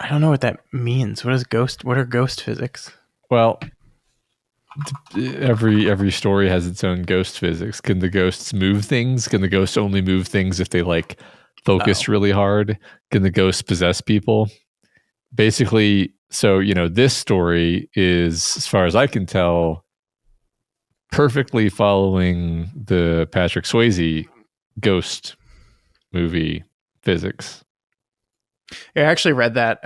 I don't know what that means. What are ghost physics? Well, every story has its own ghost physics. Can the ghosts move things? Can the ghosts only move things if they like focus really hard? Can the ghosts possess people? Basically, so this story is, as far as I can tell, perfectly following the Patrick Swayze ghost movie physics. Yeah, I actually read that.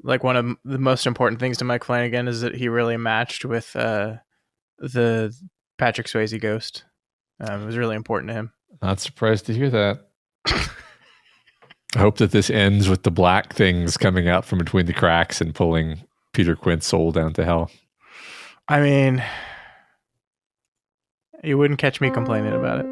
Like one of the most important things to Mike Flanagan is that he really matched with the Patrick Swayze ghost. It was really important to him. Not surprised to hear that. I hope that this ends with the black things coming out from between the cracks and pulling Peter Quint's soul down to hell. I mean, you wouldn't catch me complaining about it.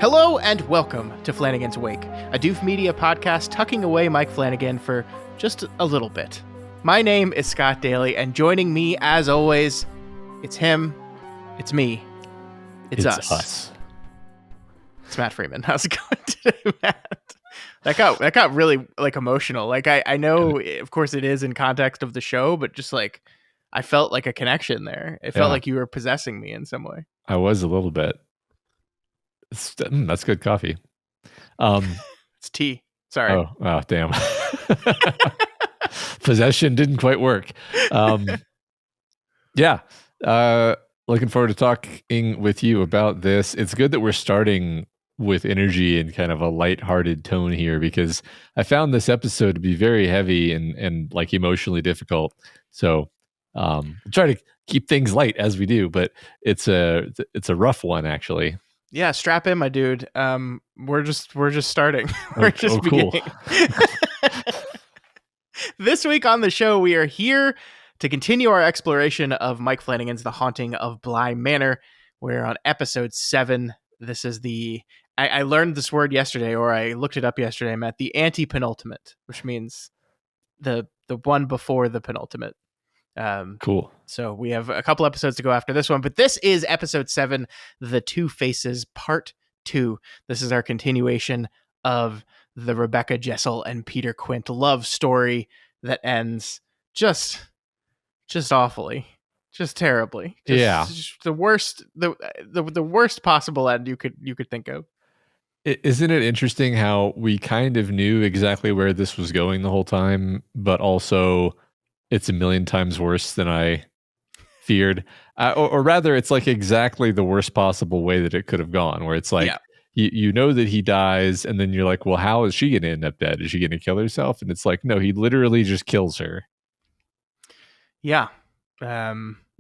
Hello and welcome to Flanagan's Wake, a Doof Media podcast tucking away Mike Flanagan for just a little bit. My name is Scott Daly, and joining me, as always, it's him, it's me, it's us. It's Matt Freeman. How's it going today, Matt? That got really emotional. I know, of course, it is in context of the show, but just I felt like a connection there. It felt like you were possessing me in some way. I was a little bit. That's good coffee. It's tea. Sorry. Oh, damn. Possession didn't quite work. Yeah. Looking forward to talking with you about this. It's good that we're starting with energy and kind of a lighthearted tone here, because I found this episode to be very heavy and like emotionally difficult. So try to keep things light as we do, but it's a rough one, actually. Yeah, strap in, my dude. We're just starting. We're just beginning. Cool. This week on the show, we are here to continue our exploration of Mike Flanagan's The Haunting of Bly Manor. We're on episode 7. This is I learned this word yesterday, or I looked it up yesterday, Matt. The anti-penultimate, which means the one before the penultimate. Cool. So we have a couple episodes to go after this one, but this is episode 7, The Two Faces, part 2. This is our continuation of the Rebecca Jessel and Peter Quint love story that ends just awfully, just terribly. Just the worst, the worst possible end you could think of. Isn't it interesting how we kind of knew exactly where this was going the whole time, but also it's a million times worse than I feared, or rather, it's like exactly the worst possible way that it could have gone. Where it's like you know that he dies, and then you're like, well, how is she going to end up dead? Is she going to kill herself? And it's like, no, he literally just kills her. Yeah,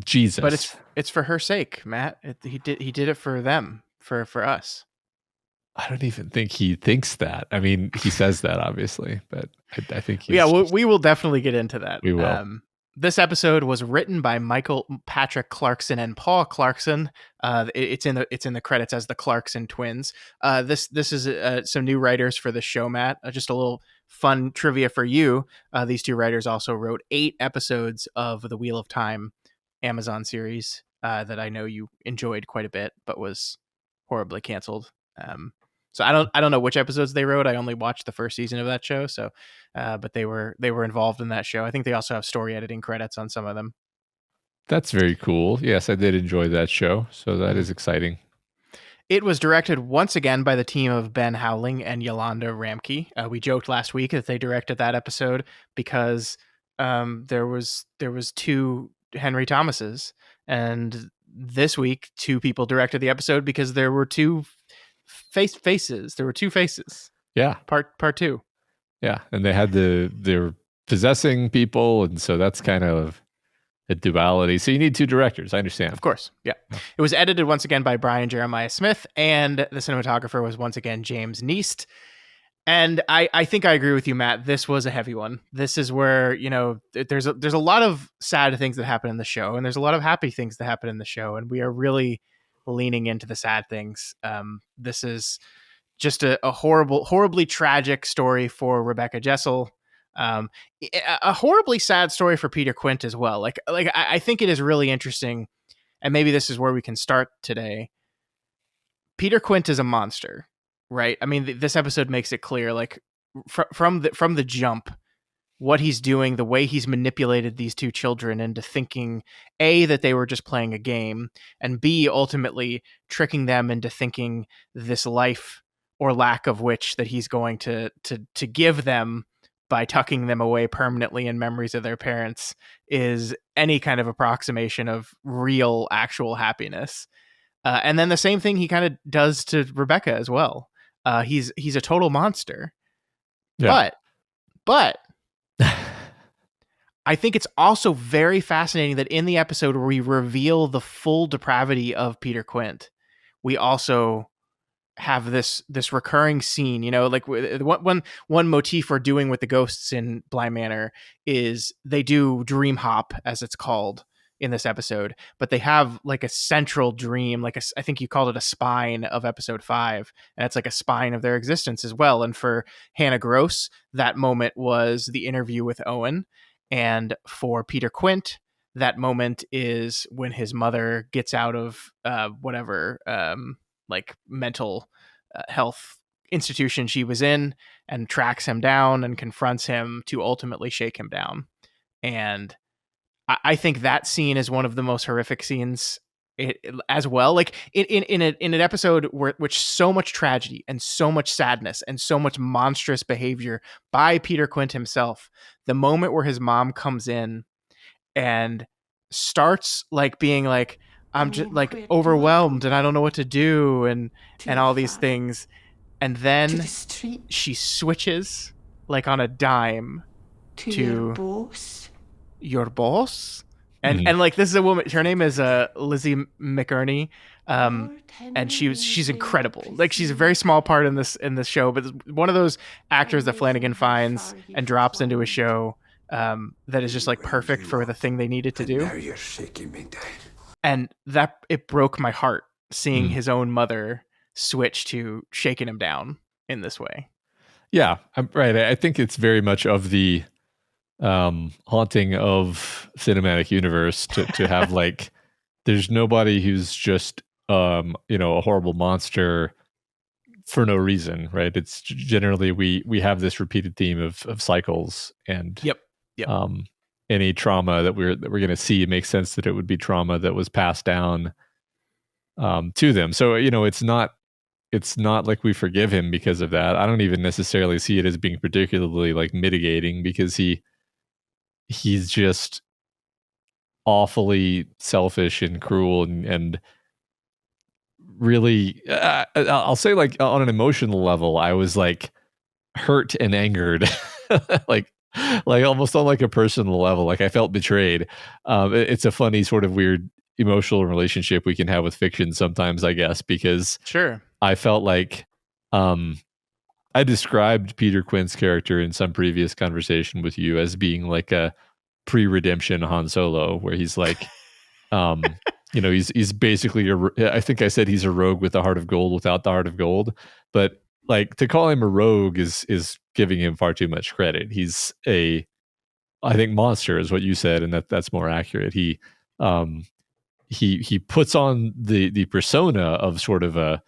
Jesus. But it's for her sake, Matt. He did it for them, for us. I don't even think he thinks that. I mean, he says that obviously, but I think he's we will definitely get into that. We will. This episode was written by Michael Patrick Clarkson and Paul Clarkson. It's in the credits as the Clarkson twins. This is some new writers for the show, Matt. Just a little fun trivia for you. These two writers also wrote 8 episodes of the Wheel of Time Amazon series that I know you enjoyed quite a bit, but was horribly canceled. So I don't know which episodes they wrote. I only watched the first season of that show. So, but they were involved in that show. I think they also have story editing credits on some of them. That's very cool. Yes, I did enjoy that show. So that is exciting. It was directed once again by the team of Ben Howling and Yolanda Ramke. We joked last week that they directed that episode because there was 2 Henry Thomases, and this week 2 people directed the episode because there were 2 faces. There were 2 faces. Yeah. Part 2. Yeah. And they're possessing people. And so that's kind of a duality. So you need 2 directors. I understand. Of course. Yeah. It was edited once again by Brian Jeremiah Smith, and the cinematographer was once again James Neist. And I think I agree with you, Matt. This was a heavy one. This is where, there's a lot of sad things that happen in the show, and there's a lot of happy things that happen in the show. And we are really leaning into the sad things. This is just a horribly tragic story for Rebecca Jessel. A horribly sad story for Peter Quint as well. I think it is really interesting, and maybe this is where we can start today. Peter Quint is a monster, right? I mean, this episode makes it clear, like from the jump, what he's doing, the way he's manipulated these two children into thinking A, that they were just playing a game, and B, ultimately tricking them into thinking this life or lack of which that he's going to give them by tucking them away permanently in memories of their parents is any kind of approximation of real actual happiness. And then the same thing he kind of does to Rebecca as well. He's a total monster. Yeah. But I think it's also very fascinating that in the episode where we reveal the full depravity of Peter Quint, we also have this recurring scene. Like one motif we're doing with the ghosts in Bly Manor is they do dream hop, as it's called in this episode, but they have like a central dream, like I think you called it a spine of episode 5, and it's like a spine of their existence as well. And for Hannah Gross, that moment was the interview with Owen, and for Peter Quint, that moment is when his mother gets out of whatever like mental health institution she was in and tracks him down and confronts him to ultimately shake him down. And I think that scene is one of the most horrific scenes as well. Like in an episode which so much tragedy and so much sadness and so much monstrous behavior by Peter Quint himself, the moment where his mom comes in and starts like being like, I'm just like overwhelmed and I don't know what to do and all these things. And then she switches like on a dime to your boss. And like, this is a woman, her name is Lizzie McInerney, and she's incredible. Like, she's a very small part in this show, but one of those actors that Flanagan finds and drops into a show that is just like perfect for the thing they needed to do. Now you're shaking me down. And that, it broke my heart seeing his own mother switch to shaking him down in this way. Yeah, I'm right. I think it's very much of the haunting of cinematic universe to have like, there's nobody who's just a horrible monster for no reason, right? It's generally we have this repeated theme of cycles, and Yep. Any trauma that we're going to see, it makes sense that it would be trauma that was passed down to them. So it's not like we forgive him because of that. I don't even necessarily see it as being particularly like mitigating, because he's just awfully selfish and cruel and really I'll say, like, on an emotional level, I was like hurt and angered like almost on like a personal level. Like, I felt betrayed. It's a funny sort of weird emotional relationship we can have with fiction sometimes, I guess, because Sure. I felt like I described Peter Quint's character in some previous conversation with you as being like a pre-redemption Han Solo, where he's like, he's basically I think I said he's a rogue with the heart of gold without the heart of gold. But like, to call him a rogue is giving him far too much credit. He's I think monster is what you said, and that's more accurate. He puts on the persona of sort of a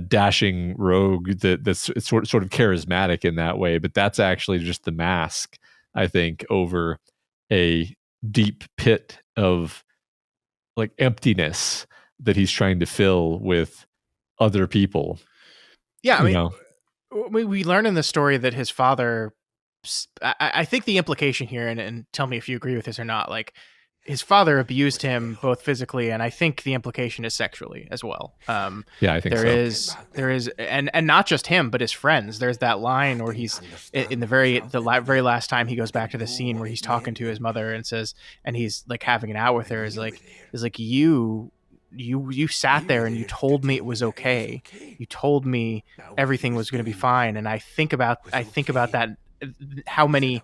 dashing rogue that's sort of charismatic in that way, but that's actually just the mask, I think, over a deep pit of like emptiness that he's trying to fill with other people. Yeah, I mean, we learn in the story that his father, I think the implication here, and tell me if you agree with this or not, like, his father abused him both physically, and I think the implication is sexually as well. Yeah, I think there is, and not just him, but his friends. There's that line where he's in the very last time he goes back to the scene where he's talking to his mother and says, and he's like having it out with her, is like you sat there and you told me it was okay. You told me everything was going to be fine, and I think about that. How many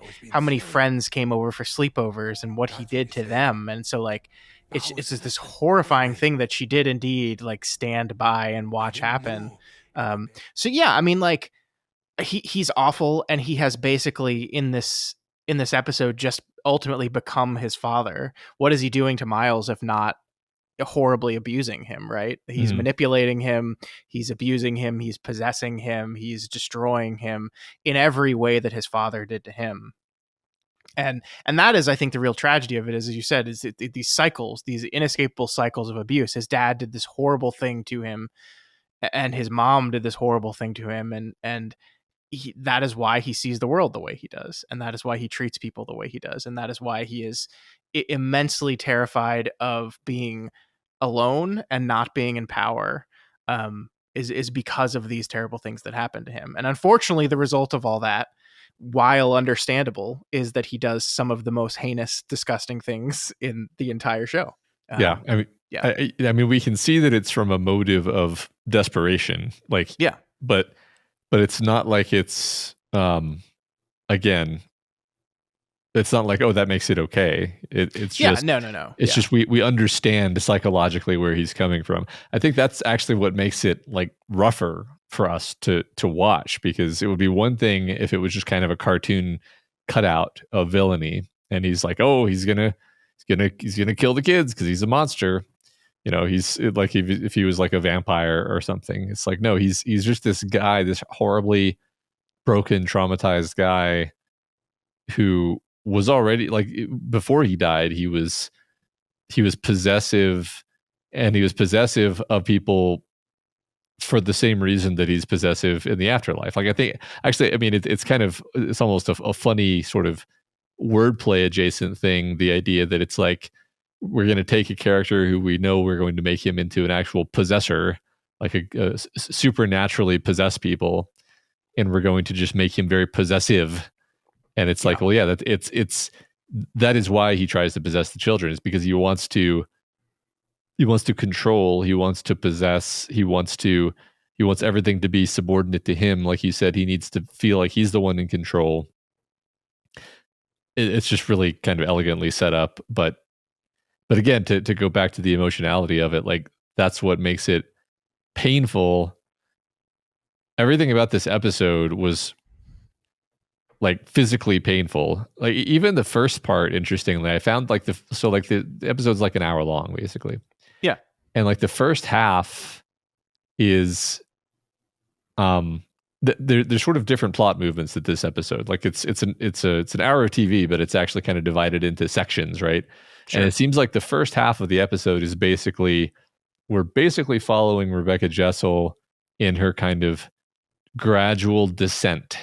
friends came over for sleepovers and what he did to them. And so, like, it's just this horrifying thing that she did indeed like stand by and watch happen. So yeah, I mean, like he's awful, and he has basically in this episode just ultimately become his father. What is he doing to Miles if not horribly abusing him, right? He's manipulating him, he's abusing him, he's possessing him, he's destroying him in every way that his father did to him. And that is, I think, the real tragedy of it is, as you said, is these cycles, these inescapable cycles of abuse. His dad did this horrible thing to him, and his mom did this horrible thing to him, and that is why he sees the world the way he does, and that is why he treats people the way he does, and that is why he is immensely terrified of being alone and not being in power, is because of these terrible things that happen to him. And unfortunately, the result of all that, while understandable, is that he does some of the most heinous, disgusting things in the entire show. I mean, we can see that it's from a motive of desperation, like, but it's not like it's, again, it's not like, oh, that makes it okay. It's just no. It's just we understand psychologically where he's coming from. I think that's actually what makes it like rougher for us to watch, because it would be one thing if it was just kind of a cartoon cutout of villainy, and he's like, oh, he's gonna kill the kids because he's a monster. You know, he's like, if he was like a vampire or something. It's like, no, he's just this guy, this horribly broken, traumatized guy who was already, like, before he died, he was possessive, and he was possessive of people for the same reason that he's possessive in the afterlife. Like, I think, actually, I mean, it's almost a funny sort of wordplay adjacent thing. The idea that it's like, we're going to take a character who we know we're going to make him into an actual possessor, like a supernaturally possessed people, and we're going to just make him very possessive. And it's like, well, yeah, that is why he tries to possess the children, is because he wants to control, he wants to possess, he wants everything to be subordinate to him. Like you said, he needs to feel like he's the one in control. It's just really kind of elegantly set up, but again, to go back to the emotionality of it, like, that's what makes it painful. Everything about this episode was like physically painful. Like, even the first part, interestingly, I found like the episode's like an hour long, basically. Yeah. And like the first half is, there's sort of different plot movements at this episode. Like, it's an hour of TV, but it's actually kind of divided into sections, right? Sure. And it seems like the first half of the episode is we're basically following Rebecca Jessel in her kind of gradual descent.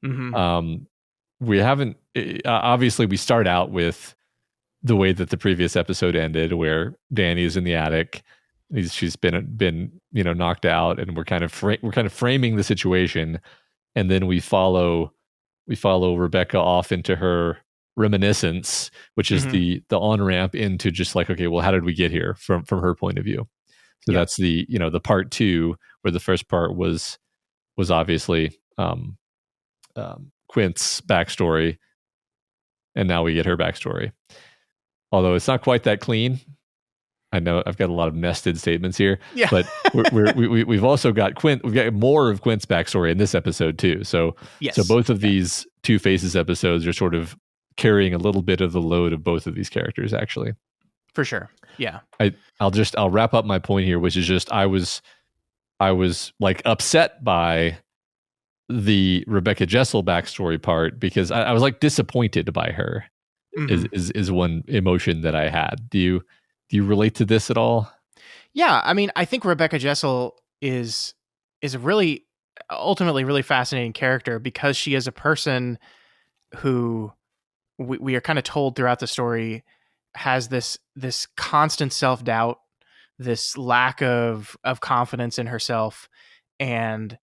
We haven't, obviously, we start out with the way that the previous episode ended, where Danny is in the attic. She's been knocked out, and we're kind of framing the situation, and then we follow Rebecca off into her reminiscence, which is the on ramp into just like, okay, well, how did we get here from her point of view? So that's the part two, where the first part was obviously Quint's backstory, and now we get her backstory. Although it's not quite that clean. I know I've got a lot of nested statements here, but we've also got Quint. We've got more of Quint's backstory in this episode too. So both of these Two Faces episodes are sort of carrying a little bit of the load of both of these characters, actually. For sure. Yeah. I'll wrap up my point here, which is just I was like upset by the Rebecca Jessel backstory part, because I was like disappointed by her. Is one emotion that I had. Do you relate to this at all? Yeah, I mean, I think Rebecca Jessel is a really, ultimately really fascinating character, because she is a person who we are kind of told throughout the story has this constant self-doubt, this lack of confidence in herself, and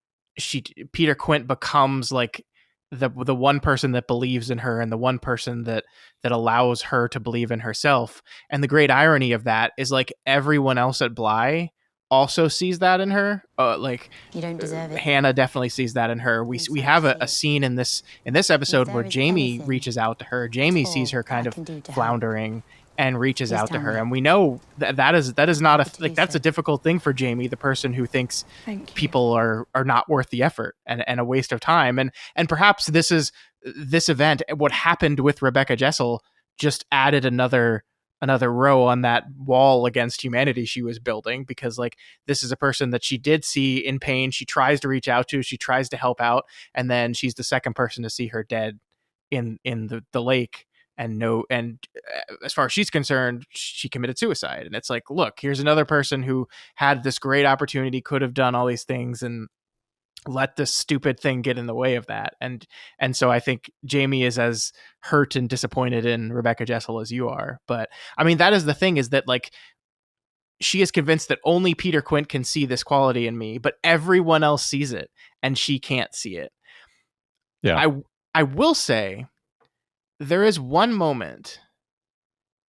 Peter Quint becomes like the one person that believes in her, and the one person that allows her to believe in herself. And the great irony of that is, like, everyone else at Bly also sees that in her. Like, you don't deserve it. Hannah definitely sees that in her. We have a scene in this episode where Jamie reaches out to her. Jamie sees her kind of floundering, and reaches Please out to tell her. me. And we know that is not What did he that's say? a difficult thing for Jamie, the person who thinks Thank you. people are not worth the effort and a waste of time. And perhaps this event, what happened with Rebecca Jessel, just added another row on that wall against humanity she was building, because like this is a person that she did see in pain, she tries to reach out to, she tries to help out, and then she's the second person to see her dead in the lake. And as far as she's concerned, she committed suicide. And it's like, look, here's another person who had this great opportunity, could have done all these things, and let this stupid thing get in the way of that. And so I think Jamie is as hurt and disappointed in Rebecca Jessel as you are. But I mean, that is the thing, is that like she is convinced that only Peter Quint can see this quality in me, but everyone else sees it and she can't see it. Yeah. I will say there is one moment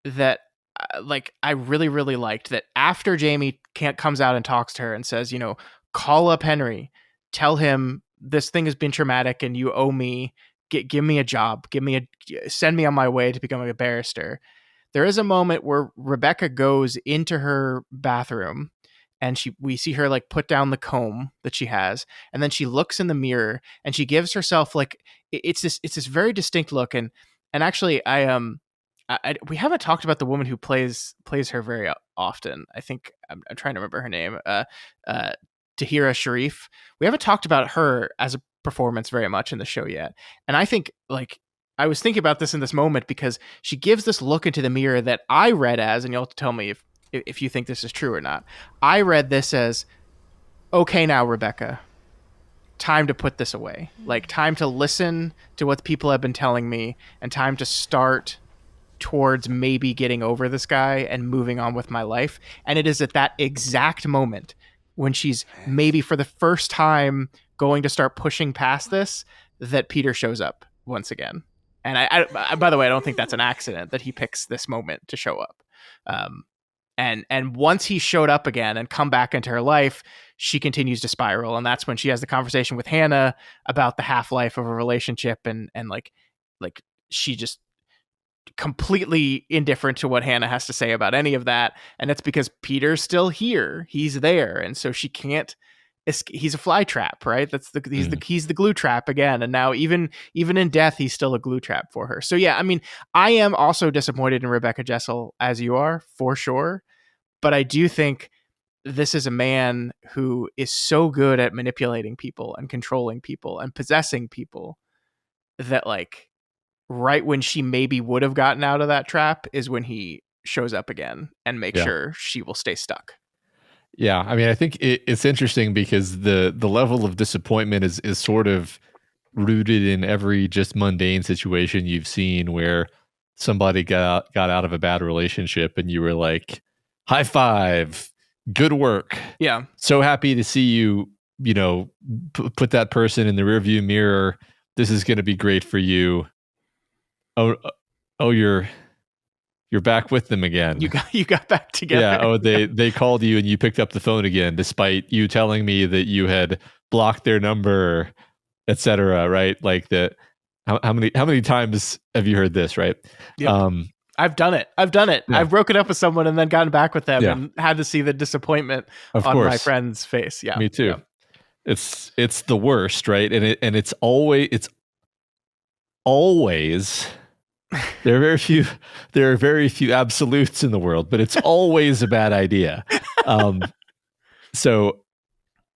that like I really, really liked, that after Jamie comes out and talks to her and says, call up Henry, tell him this thing has been traumatic and you owe me, give me a job, send me on my way to becoming a barrister. There is a moment where Rebecca goes into her bathroom and we see her like put down the comb that she has, and then she looks in the mirror and she gives herself like, it's this very distinct look. And actually we haven't talked about the woman who plays her very often. I think I'm trying to remember her name. Tahira Sharif. We haven't talked about her as a performance very much in the show yet. And I think like I was thinking about this in this moment because she gives this look into the mirror that I read as, and you'll have to tell me if you think this is true or not. I read this as, okay, now Rebecca, time to put this away. Like time to listen to what people have been telling me, and time to start towards maybe getting over this guy and moving on with my life. And it is at that exact moment when she's maybe for the first time going to start pushing past this that Peter shows up once again. And I by the way, I don't think that's an accident that he picks this moment to show up. And once he showed up again and come back into her life, she continues to spiral. And that's when she has the conversation with Hannah about the half-life of a relationship, and like she just completely indifferent to what Hannah has to say about any of that. And it's because Peter's still here. He's there. And so she can't, he's a fly trap, right? He's the glue trap again. And now even in death, he's still a glue trap for her. So yeah, I mean, I am also disappointed in Rebecca Jessel, as you are, for sure. But I do think this is a man who is so good at manipulating people and controlling people and possessing people that like, right when she maybe would have gotten out of that trap is when he shows up again and makes sure she will stay stuck. Yeah, I mean, I think it's interesting because the level of disappointment is sort of rooted in every just mundane situation you've seen where somebody got out of a bad relationship and you were like, high five, good work. Yeah. So happy to see you, put that person in the rearview mirror. This is going to be great for you. Oh, you're back with them again. You got back together. Yeah. Oh, they called you and you picked up the phone again, despite you telling me that you had blocked their number, etc. Right? Like that. How many times have you heard this? Right? Yep. I've done it. Yeah. I've broken up with someone and then gotten back with them and had to see the disappointment on my friend's face. Yeah. Me too. Yeah. It's the worst, right? And it's always there are very few absolutes in the world, but it's always a bad idea. So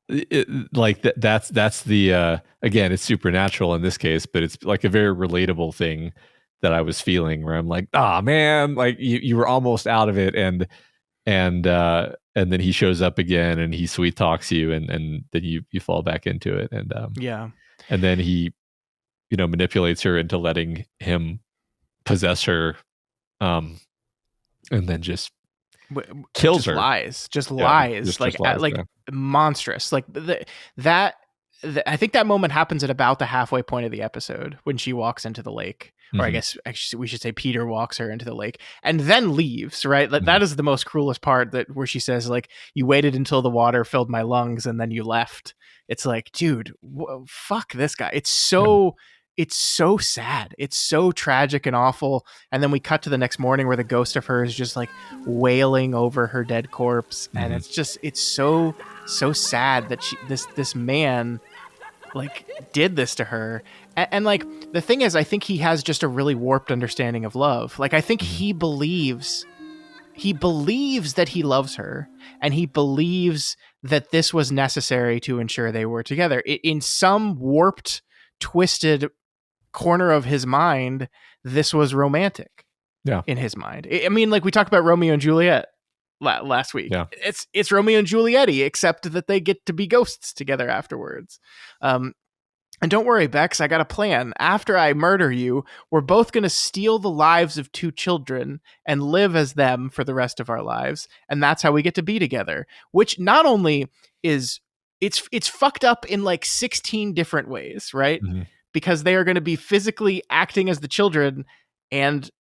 that's the again, it's supernatural in this case, but it's like a very relatable thing that I was feeling, where I'm like, man, like you were almost out of it, and then he shows up again and he sweet talks you, and then you fall back into it, and and then he manipulates her into letting him possess her, and then just kills her. Lies, monstrous. Like I think that moment happens at about the halfway point of the episode when she walks into the lake, or I guess actually we should say Peter walks her into the lake and then leaves. Right, that is the most cruelest part. Where she says like, "You waited until the water filled my lungs and then you left." It's like, dude, fuck this guy. It's so. it's so sad. It's so tragic and awful. And then we cut to the next morning where the ghost of her is just like wailing over her dead corpse. And it's so sad that this man like did this to her. And like the thing is, I think he has just a really warped understanding of love. Like I think he believes that he loves her, and he believes that this was necessary to ensure they were together. In some warped, twisted corner of his mind, this was romantic. Yeah. In his mind. I mean, like we talked about Romeo and Juliet last week. Yeah. It's Romeo and Juliet, except that they get to be ghosts together afterwards. And don't worry, Bex, I got a plan. After I murder you, we're both going to steal the lives of 2 children and live as them for the rest of our lives. And that's how we get to be together. Which not only is, it's fucked up in like 16 different ways, right? Because they are going to be physically acting as the children and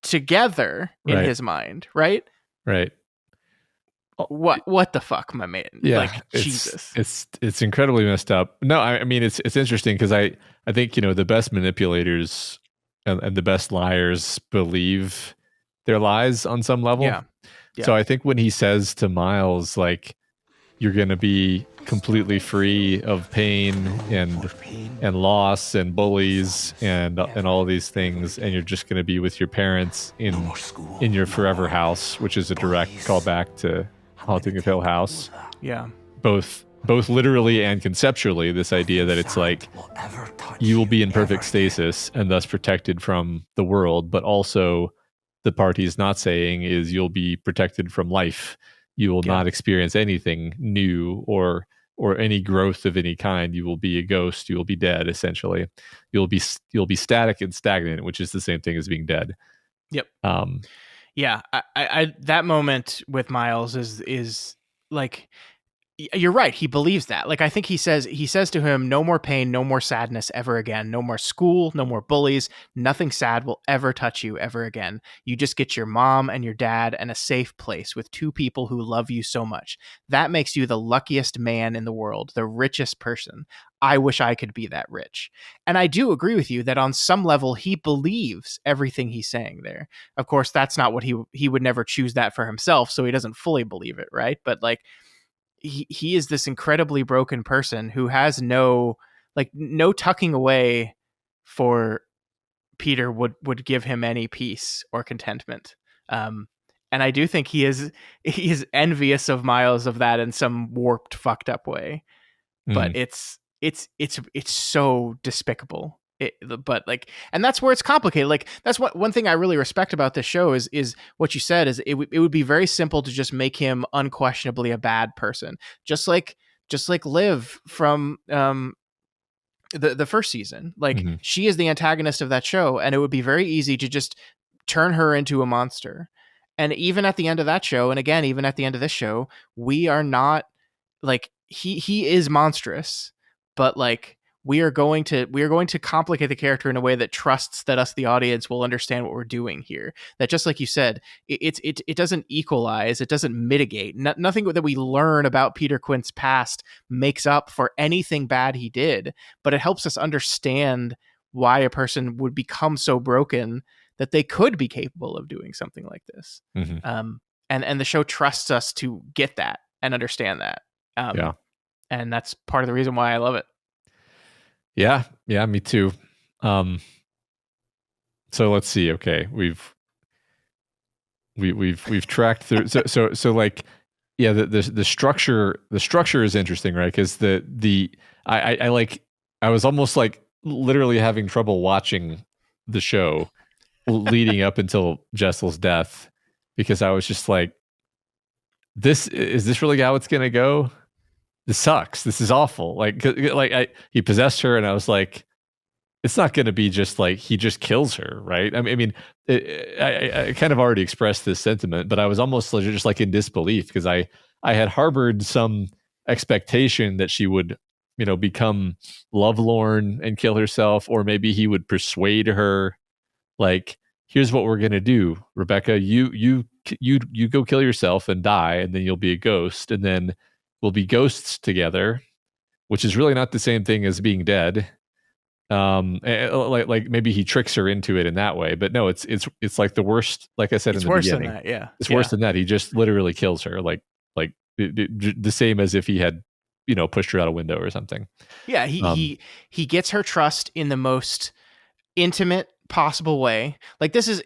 together in his mind, right? Right. What the fuck, my man? Yeah, like Jesus, it's incredibly messed up. No, I mean it's interesting because I think the best manipulators and the best liars believe their lies on some level. Yeah. So I think when he says to Miles like you're going to be completely free of pain and loss and bullies and all these things, and you're just going to be with your parents in your forever house, which is a direct callback to Haunting of Hill House. Yeah. Both literally and conceptually, this idea that it's like you will be in perfect stasis and thus protected from the world, but also the part he's not saying is you'll be protected from life. You will not experience anything new or any growth of any kind. You will be a ghost. You will be dead, essentially. You'll be static and stagnant, which is the same thing as being dead. Yep. Yeah, I that moment with Miles is like, you're right. He believes that. Like, I think he says to him, no more pain, no more sadness ever again. No more school, no more bullies. Nothing sad will ever touch you ever again. You just get your mom and your dad and a safe place with 2 people who love you so much. That makes you the luckiest man in the world, the richest person. I wish I could be that rich. And I do agree with you that on some level, he believes everything he's saying there. Of course, that's not what he would never choose that for himself. So he doesn't fully believe it. Right. But like, he is this incredibly broken person who has no tucking away for Peter would give him any peace or contentment. And I do think he is envious of Miles of that in some warped, fucked up way. But it's so despicable. But like, and that's where it's complicated. Like, that's what one thing I really respect about this show is what you said is it would be very simple to just make him unquestionably a bad person, just like Liv from the first season. Like, she is the antagonist of that show, and it would be very easy to just turn her into a monster. And even at the end of that show, and again even at the end of this show, we are not like, he is monstrous, but like, we are going to complicate the character in a way that trusts that us, the audience, will understand what we're doing here. That, just like you said, it doesn't equalize, it doesn't mitigate. Nothing that we learn about Peter Quint's past makes up for anything bad he did, but it helps us understand why a person would become so broken that they could be capable of doing something like this. And the show trusts us to get that and understand that. And that's part of the reason why I love it. Yeah, me too. So let's see. Okay, we've tracked through. So like, yeah, the structure is interesting, right? Because I was almost like literally having trouble watching the show leading up until Jessel's death, because I was just like, is this really how it's gonna go? This sucks. This is awful. He possessed her, and I was like, it's not going to be just like he just kills her, right? I mean, I kind of already expressed this sentiment, but I was almost just like in disbelief, because I had harbored some expectation that she would, become lovelorn and kill herself, or maybe he would persuade her, like, here's what we're going to do, Rebecca, you go kill yourself and die, and then you'll be a ghost, and then we'll be ghosts together, which is really not the same thing as being dead. Like maybe he tricks her into it in that way, but no, it's like the worst. Like I said in the beginning, than that. Yeah, it's worse than that. He just literally kills her, like the same as if he had, pushed her out a window or something. Yeah, he gets her trust in the most intimate possible way. Like this is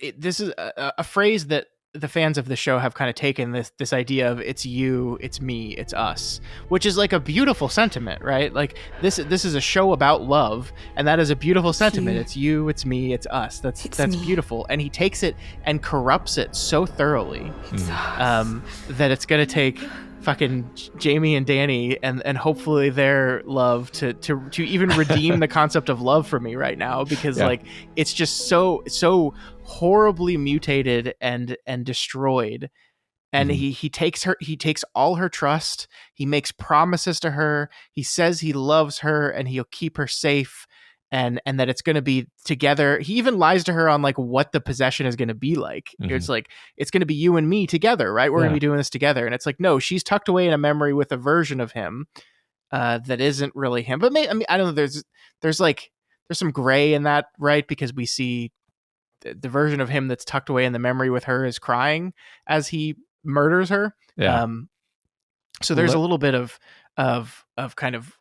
a phrase that the fans of the show have kind of taken, this idea of it's you, it's me, it's us, which is like a beautiful sentiment, right? Like this is a show about love, and that is a beautiful sentiment. It's you, it's me, it's us. That's beautiful. And he takes it and corrupts it so thoroughly that it's gonna take fucking Jamie and Danny and hopefully their love to even redeem the concept of love for me right now, because like it's just so horribly mutated and destroyed. And he takes all her trust, he makes promises to her, he says he loves her and he'll keep her safe, and that it's going to be together. He even lies to her on like what the possession is going to be like. It's like, it's going to be you and me together, right? We're going to be doing this together. And it's like, no, she's tucked away in a memory with a version of him that isn't really him. But I mean, I don't know. There's some gray in that, right? Because we see the version of him that's tucked away in the memory with her is crying as he murders her. Yeah. So there's a little bit of kind of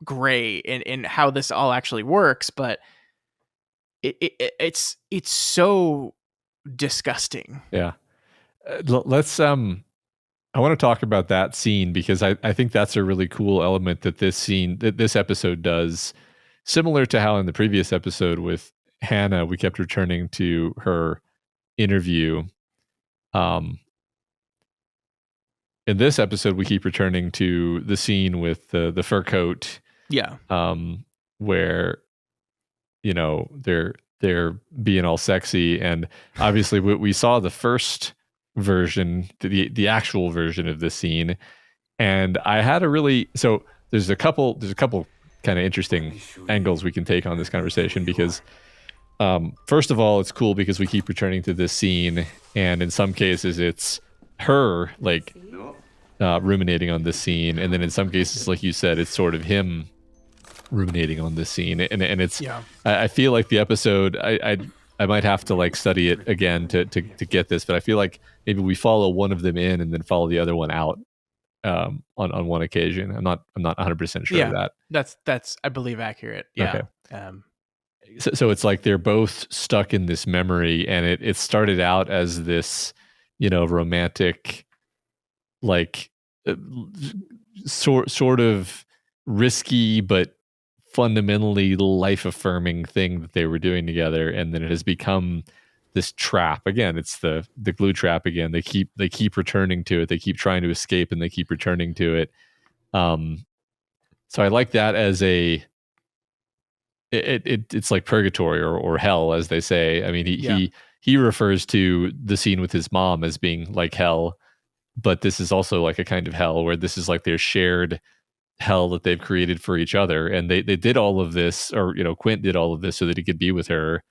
gray in how this all actually works, but it's so disgusting. Yeah. Let's I want to talk about that scene, because I think that's a really cool element that this episode does, similar to how in the previous episode with Hannah we kept returning to her interview. In this episode we keep returning to the scene with the fur coat. Yeah. Where they're being all sexy, and obviously we saw the first version, the actual version of the scene, and I had there's a couple kind of interesting angles we can take on this conversation, because first of all, it's cool because we keep returning to this scene, and in some cases it's her like ruminating on this scene, and then in some cases, like you said, it's sort of him ruminating on this scene, and it's I feel like the episode I might have to like study it again to get this, but I feel like maybe we follow one of them in and then follow the other one out on one occasion. I'm not 100% sure of that. That's I believe accurate. Yeah. Okay. So it's like they're both stuck in this memory, and it started out as this romantic, like sort of risky but fundamentally life affirming thing that they were doing together, and then it has become this trap again. It's the glue trap again. They keep returning to it. They keep trying to escape, and they keep returning to it. So I like that as it's like purgatory or hell, as they say. I mean, he refers to the scene with his mom as being like hell, but this is also like a kind of hell, where this is like their shared hell that they've created for each other. And they did all of this, or Quint did all of this so that he could be with her,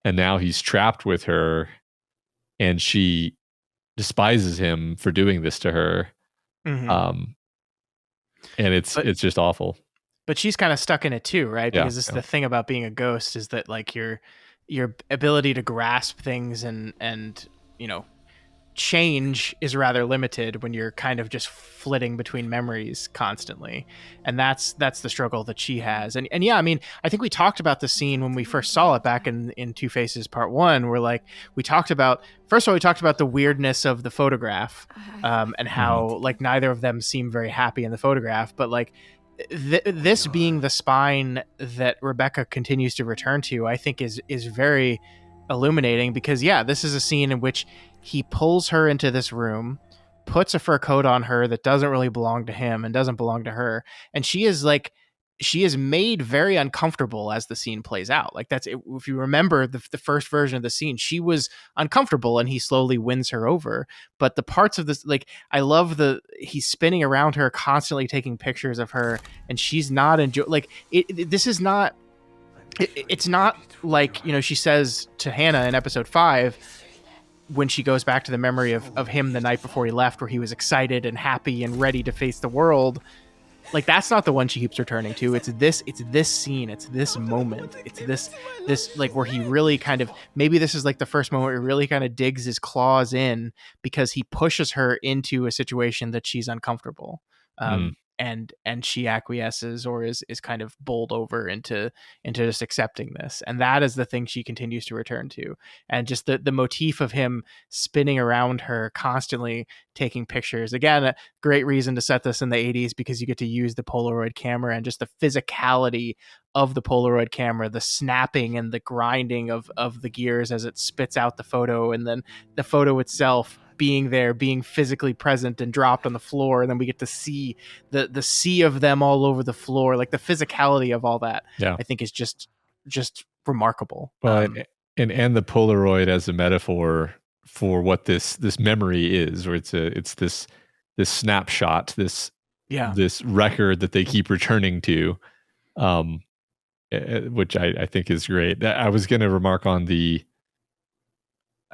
and now he's trapped with her, and she despises him for doing this to her. And it's just awful. But she's kind of stuck in it too, right? Because this is the thing about being a ghost, is that like your ability to grasp things and change is rather limited when you're kind of just flitting between memories constantly. And that's the struggle that she has. And yeah, I mean, I think we talked about the scene when we first saw it back in Two Faces Part 1, where like we talked about the weirdness of the photograph, and how like neither of them seem very happy in the photograph, but like this being the spine that Rebecca continues to return to, I think is very illuminating, because this is a scene in which he pulls her into this room, puts a fur coat on her that doesn't really belong to him and doesn't belong to her, and she is made very uncomfortable as the scene plays out. Like that's it. If you remember the first version of the scene, she was uncomfortable and he slowly wins her over. But the parts of this, like I love he's spinning around her, constantly taking pictures of her, and she's not this is not. It's not like, she says to Hannah in episode 5, when she goes back to the memory of him the night before he left, where he was excited and happy and ready to face the world. like that's not the one she keeps returning to. It's this scene, it's this moment, it's this like where he really kind of, maybe this is like the first moment where he really kind of digs his claws in, because he pushes her into a situation that she's uncomfortable. Mm. And she acquiesces, or is kind of bowled over into just accepting this, and that is the thing she continues to return to. And just the motif of him spinning around her constantly, taking pictures, again, a great reason to set this in the 80s, because you get to use the Polaroid camera, and just the physicality of the Polaroid camera, the snapping and the grinding of the gears as it spits out the photo, and then the photo itself being there, being physically present and dropped on the floor, and then we get to see the sea of them all over the floor. Like the physicality of all that, Yeah. I think is just remarkable. Well, and the Polaroid as a metaphor for what this memory is, or it's this snapshot, this record that they keep returning to, which I think is great. I was going to remark on the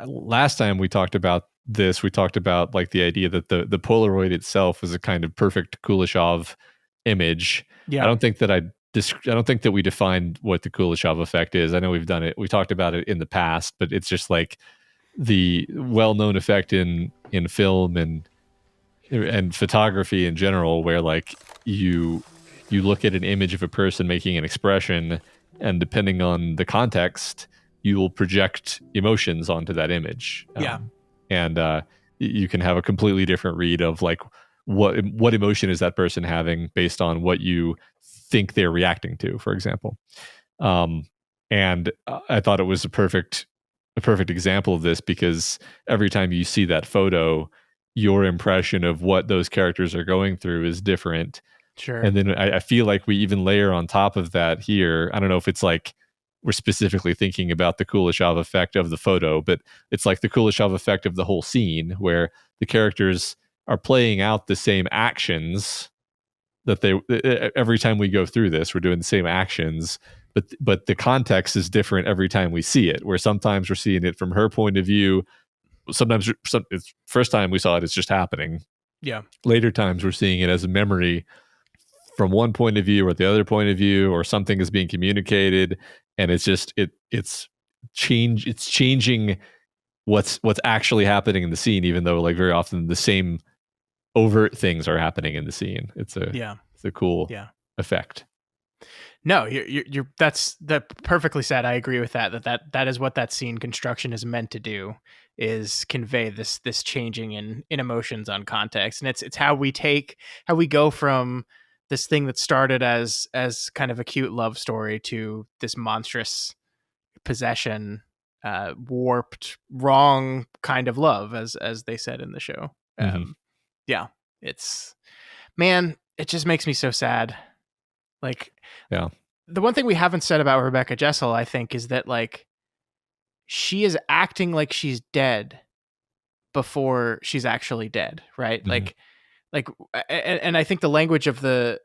last time we talked about this, we talked about like the idea that the Polaroid itself is a kind of perfect Kuleshov image. Yeah. I don't think that we defined what the Kuleshov effect is. I know we've done it. We talked about it in the past, but it's just like the well-known effect in film and photography in general, where like you look at an image of a person making an expression, and depending on the context, you will project emotions onto that image. And you can have a completely different read of like what emotion is that person having based on what you think they're reacting to, for example. And I thought it was a perfect example of this, because every time you see that photo, your impression of what those characters are going through is different. Sure. And then I feel like we even layer on top of that here. I don't know if it's like we're specifically thinking about the Kuleshov effect of the photo, but it's like the Kuleshov effect of the whole scene, where the characters are playing out the same actions that every time we go through this, we're doing the same actions, but the context is different every time we see it, where sometimes we're seeing it from her point of view. Sometimes it's first time we saw it, it's just happening. Yeah. Later times we're seeing it as a memory from one point of view or the other point of view, or something is being communicated, and it's just it's changing what's actually happening in the scene, even though like very often the same overt things are happening in the scene. It's a cool effect. No, you're that's perfectly said. I agree with that is what that scene construction is meant to do, is convey this changing in emotions on context. And it's how we go from this thing that started as kind of a cute love story to this monstrous possession, warped, wrong kind of love, as they said in the show. Yeah, it's, man, it just makes me so sad. Like, yeah, the one thing we haven't said about Rebecca Jessel, I think, is that like she is acting like she's dead before she's actually dead, right? Mm-hmm. Like, and I think the language of the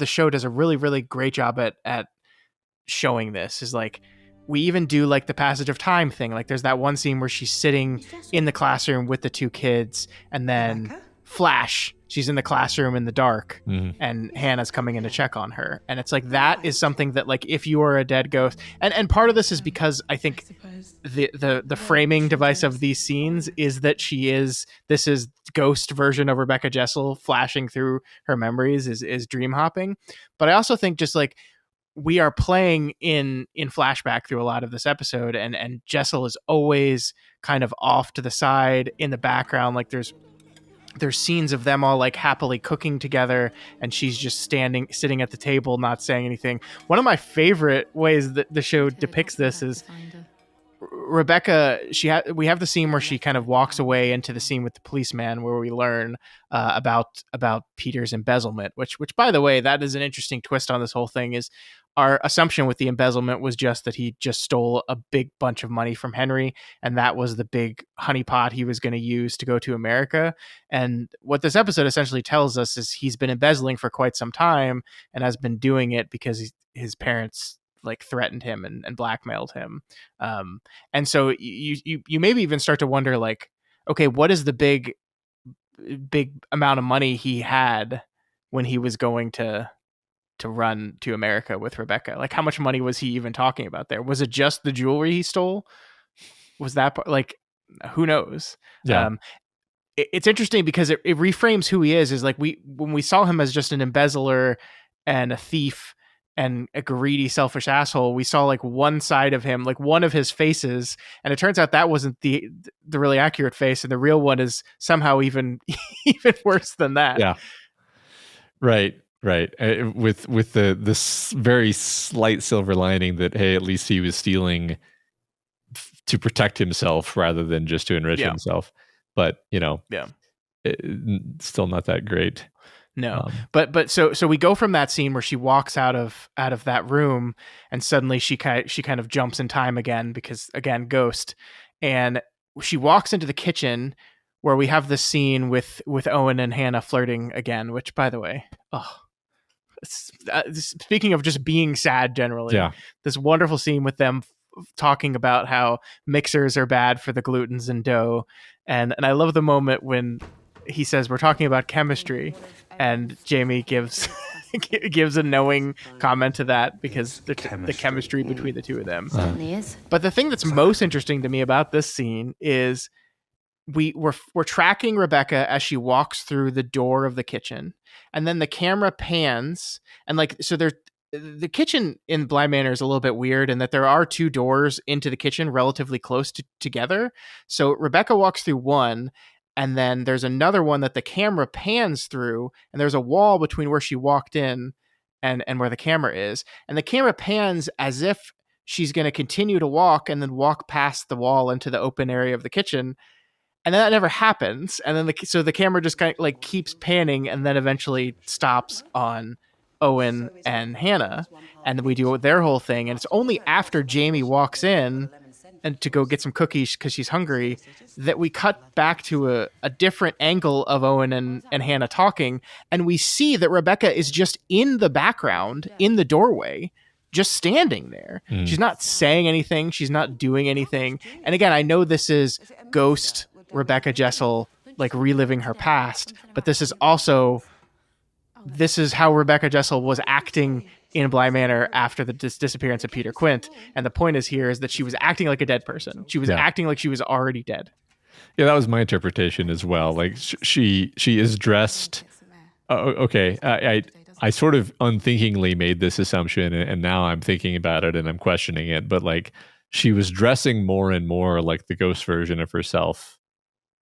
show does a really, really great job at showing this. Is like, we even do like the passage of time thing. Like there's that one scene where she's sitting in the classroom with the two kids, and then Rebecca? Flash, she's in the classroom in the dark, and Hannah's coming in to check on her. And it's like, that is something that like, if you are a dead ghost, and part of this is because I think the framing device of these scenes is that this is ghost version of Rebecca Jessel flashing through her memories, is dream hopping. But I also think just like, we are playing in flashback through a lot of this episode, and Jessel is always kind of off to the side in the background. Like there's scenes of them all like happily cooking together, and she's just sitting at the table, not saying anything. One of my favorite ways that the show depicts this is Rebecca. We have the scene where she kind of walks away into the scene with the policeman, where we learn about Peter's embezzlement, which by the way, that is an interesting twist on this whole thing. Is our assumption with the embezzlement was just that he just stole a big bunch of money from Henry, and that was the big honeypot he was going to use to go to America. And what this episode essentially tells us is he's been embezzling for quite some time, and has been doing it because his parents like threatened him and blackmailed him. And so you maybe even start to wonder, like, okay, what is the big amount of money he had when he was going to run to America with Rebecca. Like, how much money was he even talking about there? Was it just the jewelry he stole? Was that like, who knows? Yeah. It's interesting because it reframes who he is like, when we saw him as just an embezzler and a thief and a greedy, selfish asshole, we saw like one side of him, like one of his faces, and it turns out that wasn't the really accurate face, and the real one is somehow even even worse than that. Yeah. Right. With this very slight silver lining that, hey, at least he was stealing to protect himself rather than just to enrich himself. But still not that great. No, but so we go from that scene where she walks out of that room, and suddenly she kind of jumps in time again, because again, ghost, and she walks into the kitchen where we have this scene with Owen and Hannah flirting again. Which, by the way, speaking of just being sad generally, this wonderful scene with them talking about how mixers are bad for the glutens in dough, and I love the moment when he says, we're talking about chemistry, and Jamie gives a knowing comment to that, because the chemistry between the two of them. Certainly is. But the thing that's most interesting to me about this scene is we're tracking Rebecca as she walks through the door of the kitchen, and then the camera pans, and like, so the kitchen in Bly Manor is a little bit weird in that there are two doors into the kitchen relatively close together. So Rebecca walks through one, and then there's another one that the camera pans through, and there's a wall between where she walked in and where the camera is. And the camera pans as if she's going to continue to walk and then walk past the wall into the open area of the kitchen. And then that never happens. And then so the camera just kind of like keeps panning, and then eventually stops on Owen and Hannah, and we do their whole thing. And it's only after Jamie walks in and to go get some cookies because she's hungry that we cut back to a different angle of Owen and Hannah talking, and we see that Rebecca is just in the background in the doorway, just standing there. She's not saying anything, she's not doing anything. And again, I know this is ghost Rebecca Jessel like reliving her past, but this is how Rebecca Jessel was acting in Bly Manor after the disappearance of Peter Quint. And the point is that she was acting like a dead person. She was acting like she was already dead. Yeah, that was my interpretation as well. Like she is dressed. Okay, I sort of unthinkingly made this assumption, and now I'm thinking about it and I'm questioning it. But like, she was dressing more and more like the ghost version of herself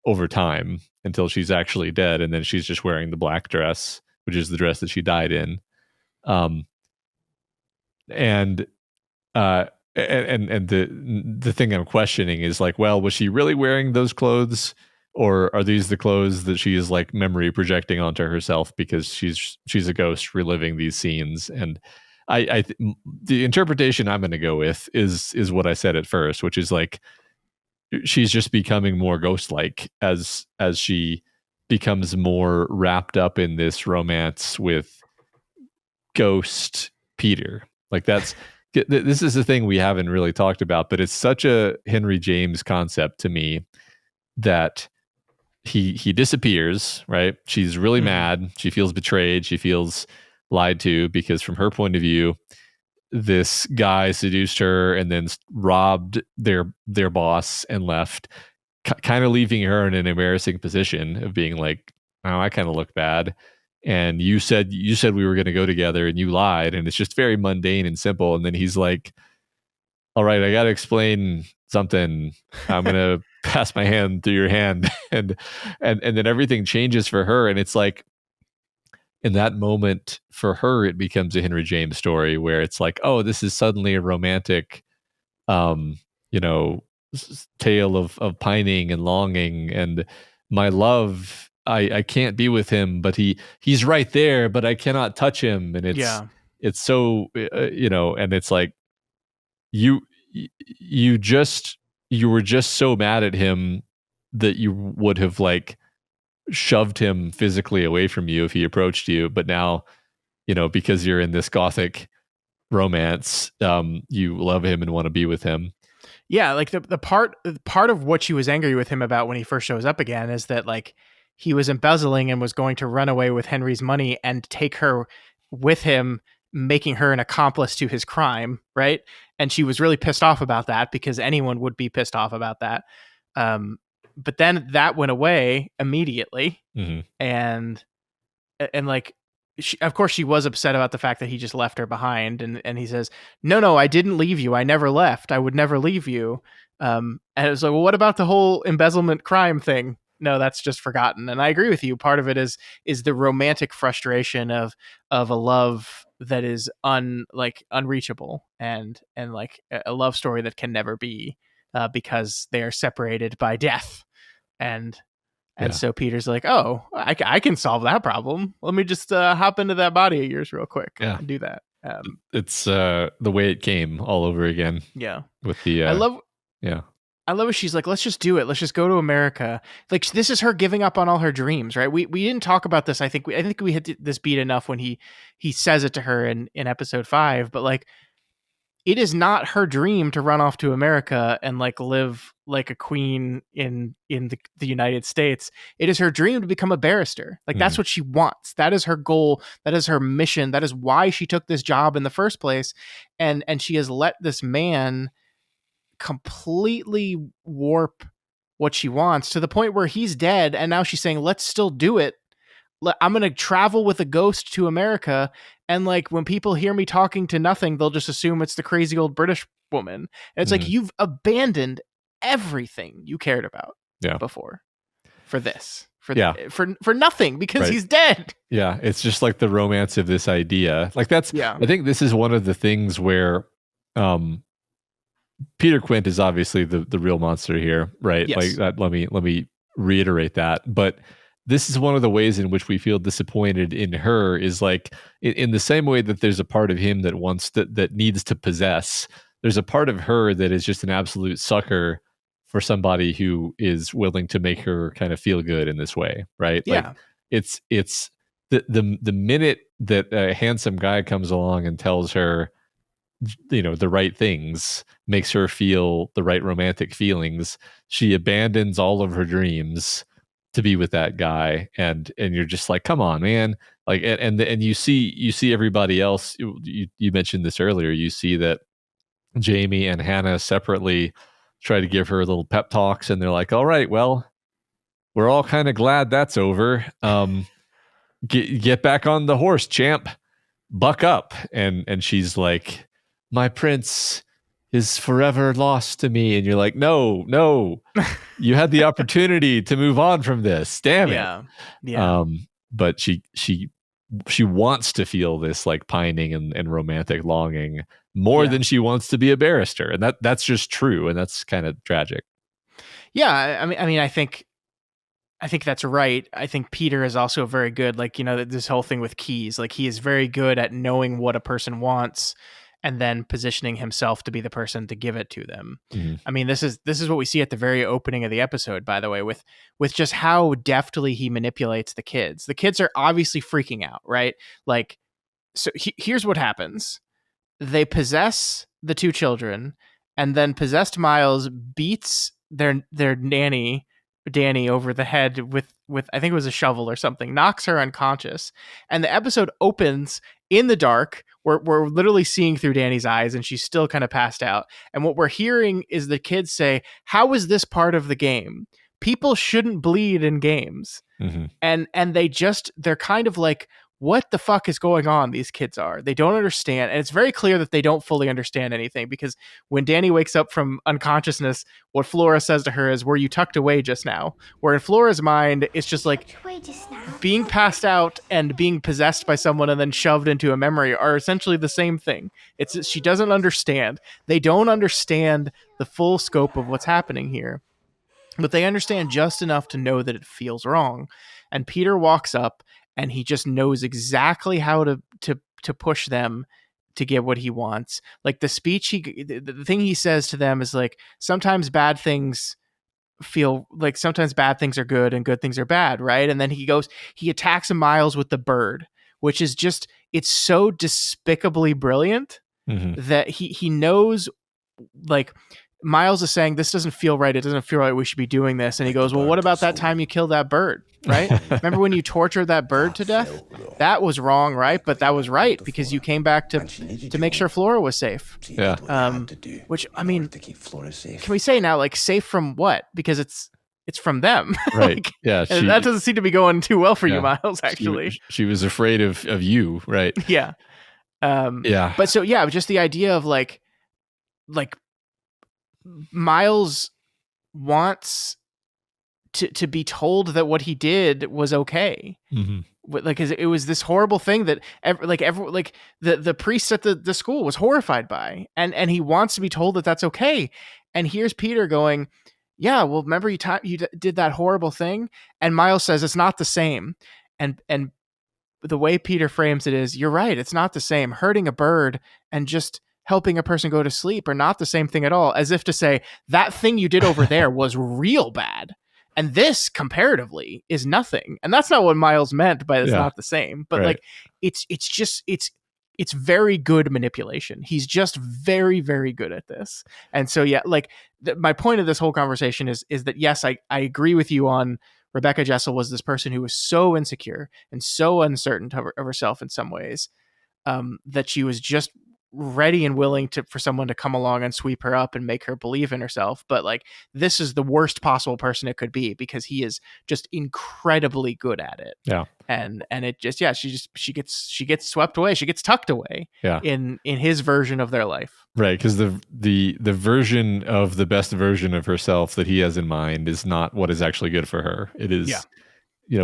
over time until she's actually dead, and then she's just wearing the black dress, which is the dress that she died in. And the thing I'm questioning is like, well, was she really wearing those clothes, or are these the clothes that she is like memory projecting onto herself because she's a ghost reliving these scenes? And the interpretation I'm going to go with is what I said at first, which is like, she's just becoming more ghost-like as she becomes more wrapped up in this romance with ghost Peter. Like, this is the thing we haven't really talked about, but it's such a Henry James concept to me that he disappears, right? She's really mad. She feels betrayed. She feels lied to, because from her point of view, this guy seduced her and then robbed their boss and left, kind of leaving her in an embarrassing position of being like, oh, I kind of look bad. And you said we were going to go together, and you lied. And it's just very mundane and simple. And then he's like, all right, I got to explain something. I'm going to pass my hand through your hand. And then everything changes for her. And it's like, in that moment for her, it becomes a Henry James story where it's like, oh, this is suddenly a romantic, tale of pining and longing, and my love. I can't be with him, but he's right there, but I cannot touch him. And it's so, and it's like, you were just so mad at him that you would have like shoved him physically away from you if he approached you. But now, because you're in this gothic romance, you love him and want to be with him. Yeah, like the part of what she was angry with him about when he first shows up again is that like he was embezzling and was going to run away with Henry's money and take her with him, making her an accomplice to his crime, right? And she was really pissed off about that, because anyone would be pissed off about that. But then that went away immediately. Mm-hmm. And like, of course she was upset about the fact that he just left her behind. And he says, no, I didn't leave you. I never left. I would never leave you. And it was like, well, what about the whole embezzlement crime thing? No, that's just forgotten. And I agree with you. Part of it is the romantic frustration of a love that is unreachable, and like a love story that can never be, because they are separated by death. And so Peter's like, oh, I can solve that problem. Let me just hop into that body of yours real quick and do that. It's the way it came all over again. Yeah. With the I love it. She's like, let's just do it. Let's just go to America. Like, this is her giving up on all her dreams, right? We didn't talk about this. I think we hit this beat enough when he says it to her in episode 5, but like, it is not her dream to run off to America and like live like a queen in the United States. It is her dream to become a barrister. Like, that's what she wants. That is her goal. That is her mission. That is why she took this job in the first place. And she has let this man completely warp what she wants, to the point where he's dead. And now she's saying, let's still do it. I'm going to travel with a ghost to America. And like, when people hear me talking to nothing, they'll just assume it's the crazy old British woman. And it's like, you've abandoned everything you cared about before for this, for nothing, because he's dead. Yeah. It's just like the romance of this idea. Like, I think this is one of the things where, Peter Quint is obviously the real monster here, right? Yes. Like that. Let me reiterate that. But this is one of the ways in which we feel disappointed in her, is like in the same way that there's a part of him that wants that needs to possess. There's a part of her that is just an absolute sucker for somebody who is willing to make her kind of feel good in this way, right? Yeah. Like, it's the minute that a handsome guy comes along and tells her, the right things, makes her feel the right romantic feelings, she abandons all of her dreams to be with that guy. And you're just like, come on, man. Like, and you see everybody else. You mentioned this earlier. You see that Jamie and Hannah separately try to give her little pep talks, and they're like, all right, well, we're all kind of glad that's over. Get back on the horse, champ. Buck up. And she's like, my prince is forever lost to me. And you're like, no, you had the opportunity to move on from this. Damn it. Yeah. But she wants to feel this like pining and romantic longing more than she wants to be a barrister. And that's just true. And that's kind of tragic. Yeah. I mean, I think that's right. I think Peter is also very good. Like, this whole thing with keys, like, he is very good at knowing what a person wants and then positioning himself to be the person to give it to them. Mm-hmm. I mean, this is what we see at the very opening of the episode, by the way, with just how deftly he manipulates the kids. The kids are obviously freaking out, right? Like, so here's what happens. They possess the two children, and then possessed Miles beats their nanny, Danny, over the head with I think it was a shovel or something, knocks her unconscious. And the episode opens in the dark. We're literally seeing through Danny's eyes, and she's still kind of passed out. And what we're hearing is the kids say, how is this part of the game? People shouldn't bleed in games. Mm-hmm. And they're kind of like, what the fuck is going on? These kids are. They don't understand. And it's very clear that they don't fully understand anything, because when Danny wakes up from unconsciousness, what Flora says to her is, were you tucked away just now? Where in Flora's mind, it's just like being passed out and being possessed by someone and then shoved into a memory are essentially the same thing. She doesn't understand. They don't understand the full scope of what's happening here, but they understand just enough to know that it feels wrong. And Peter walks up, and he just knows exactly how to push them to get what he wants. Like, the speech, the thing he says to them is like, sometimes bad things are good and good things are bad, right? And then he attacks Miles with the bird, which is just, it's so despicably brilliant. Mm-hmm. That he knows, like, Miles is saying, this doesn't feel right. It doesn't feel right. We should be doing this. And he goes, well, what about that time you killed that bird, right? Remember when you tortured that bird to death? That was wrong, right? But that was right because you came back to make sure Flora was safe. Yeah. Which, I mean, can we say now, like, safe from what? Because it's from them. Right. Like, yeah. That doesn't seem to be going too well for you, Miles, actually. She was afraid of you, right? Yeah. Yeah. But so, yeah, just the idea of like Miles wants to be told that what he did was okay. Mm-hmm. Like, it was this horrible thing that the priest at the school was horrified by, and he wants to be told that that's okay. And here's Peter going, yeah, well, remember you did that horrible thing, and Miles says it's not the same, and the way Peter frames it is, you're right, it's not the same. Hurting a bird and just helping a person go to sleep are not the same thing at all, as if to say that thing you did over there was real bad. And this, comparatively, is nothing. And that's not what Miles meant by it's not the same. But like, it's very good manipulation. He's just very, very good at this. And so, yeah, like my point of this whole conversation is that, yes, I agree with you on Rebecca Jessel was this person who was so insecure and so uncertain of herself in some ways, that she was just ready and willing for someone to come along and sweep her up and make her believe in herself. But like, this is the worst possible person it could be because he is just incredibly good at it. Yeah. And it just, she gets swept away. She gets tucked away in his version of their life. Right. Because the version of the best version of herself that he has in mind is not what is actually good for her. It is,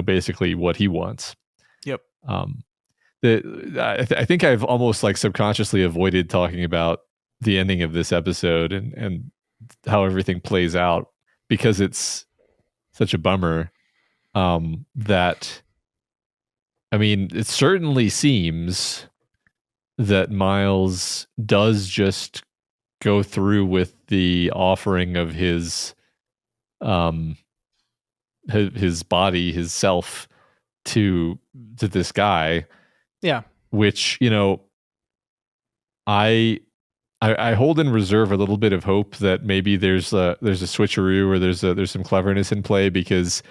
basically what he wants. Yep. I think I've almost like subconsciously avoided talking about the ending of this episode and how everything plays out because it's such a bummer. That, I mean, it certainly seems that Miles does just go through with the offering of his body, his self to this guy. Yeah. Which, I hold in reserve a little bit of hope that maybe there's a switcheroo or there's some cleverness in play, because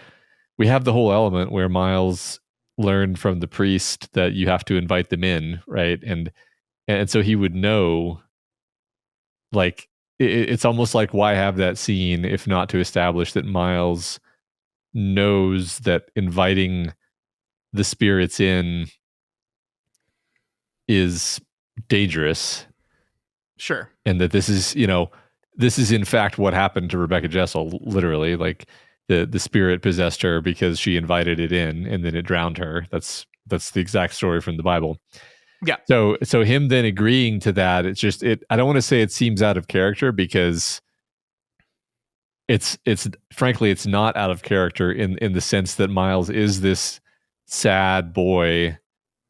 we have the whole element where Miles learned from the priest that you have to invite them in, right? And so he would know, like, it's almost like, why have that scene if not to establish that Miles knows that inviting the spirits in is dangerous. Sure. And that this is in fact what happened to Rebecca Jessel, literally. Like, the spirit possessed her because she invited it in and then it drowned her. That's the exact story from the Bible. Yeah. So him then agreeing to that, it's just, I don't want to say it seems out of character, because it's frankly, it's not out of character in the sense that Miles is this sad boy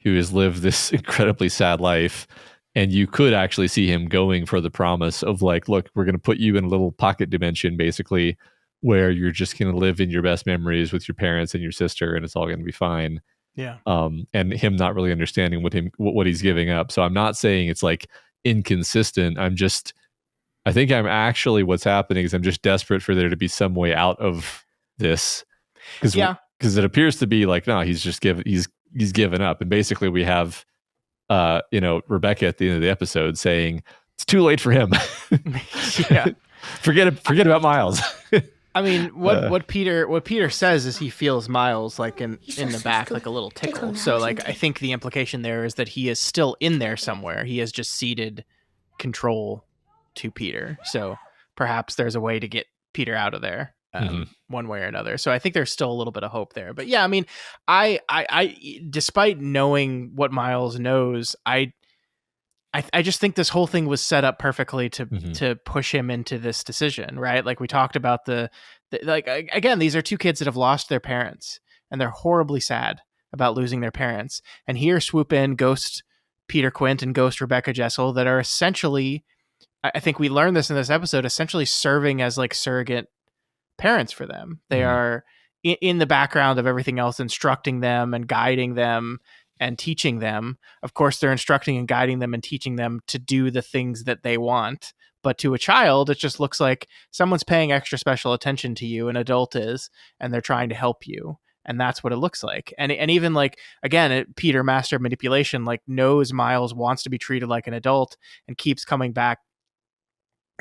who has lived this incredibly sad life. And you could actually see him going for the promise of, like, look, we're going to put you in a little pocket dimension, basically, where you're just going to live in your best memories with your parents and your sister, and it's all going to be fine. Yeah. And him not really understanding what he's giving up. So I'm not saying it's like inconsistent. I think I'm actually, what's happening is I'm just desperate for there to be some way out of this. Because it appears to be like, no, he's given up. And basically we have, Rebecca at the end of the episode saying it's too late for him. Yeah. Forget about Miles. I mean, what Peter says is he feels Miles like in the back, like a little tickle. So like, I think the implication there is that he is still in there somewhere. He has just ceded control to Peter. So perhaps there's a way to get Peter out of there, one way or another. So I think there's still a little bit of hope there. But yeah, I mean, I despite knowing what Miles knows, I just think this whole thing was set up perfectly to push him into this decision, right? Like we talked about again, these are two kids that have lost their parents and they're horribly sad about losing their parents. And here swoop in Ghost Peter Quint and Ghost Rebecca Jessel that are essentially, I think we learned this in this episode, essentially serving as like surrogate parents for them. They are in the background of everything else, instructing them and guiding them and teaching them. Of course, they're instructing and guiding them and teaching them to do the things that they want, But to a child, it just looks like someone's paying extra special attention to you, an adult is, and they're trying to help you. And that's what it looks like. And even like, again, Peter, master of manipulation, like knows Miles wants to be treated like an adult and keeps coming back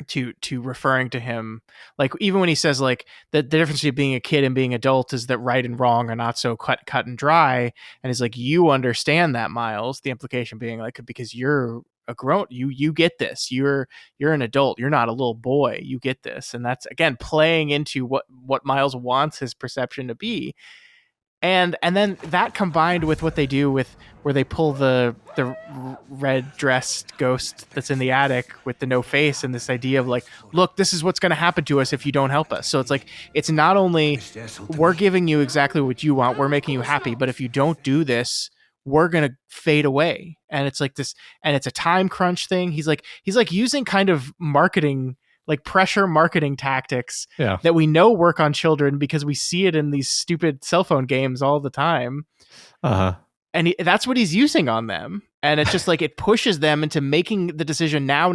to referring to him, like even when he says like the difference between being a kid and being adult is that right and wrong are not so cut and dry, and he's like, you understand that, Miles, the implication being like, because you're a grown, you get this, you're an adult, you're not a little boy, you get this. And that's again playing into what Miles wants his perception to be. And then that combined with what they do with where they pull the red dressed ghost that's in the attic with the no face, and this idea of like, look, this is what's going to happen to us if you don't help us. So it's like, it's not only we're giving you exactly what you want, we're making you happy, but if you don't do this, we're going to fade away. And it's like this, and it's a time crunch thing. He's like using kind of marketing, like pressure marketing tactics that we know work on children because we see it in these stupid cell phone games all the time. And that's what he's using on them. And it's just like, it pushes them into making the decision now.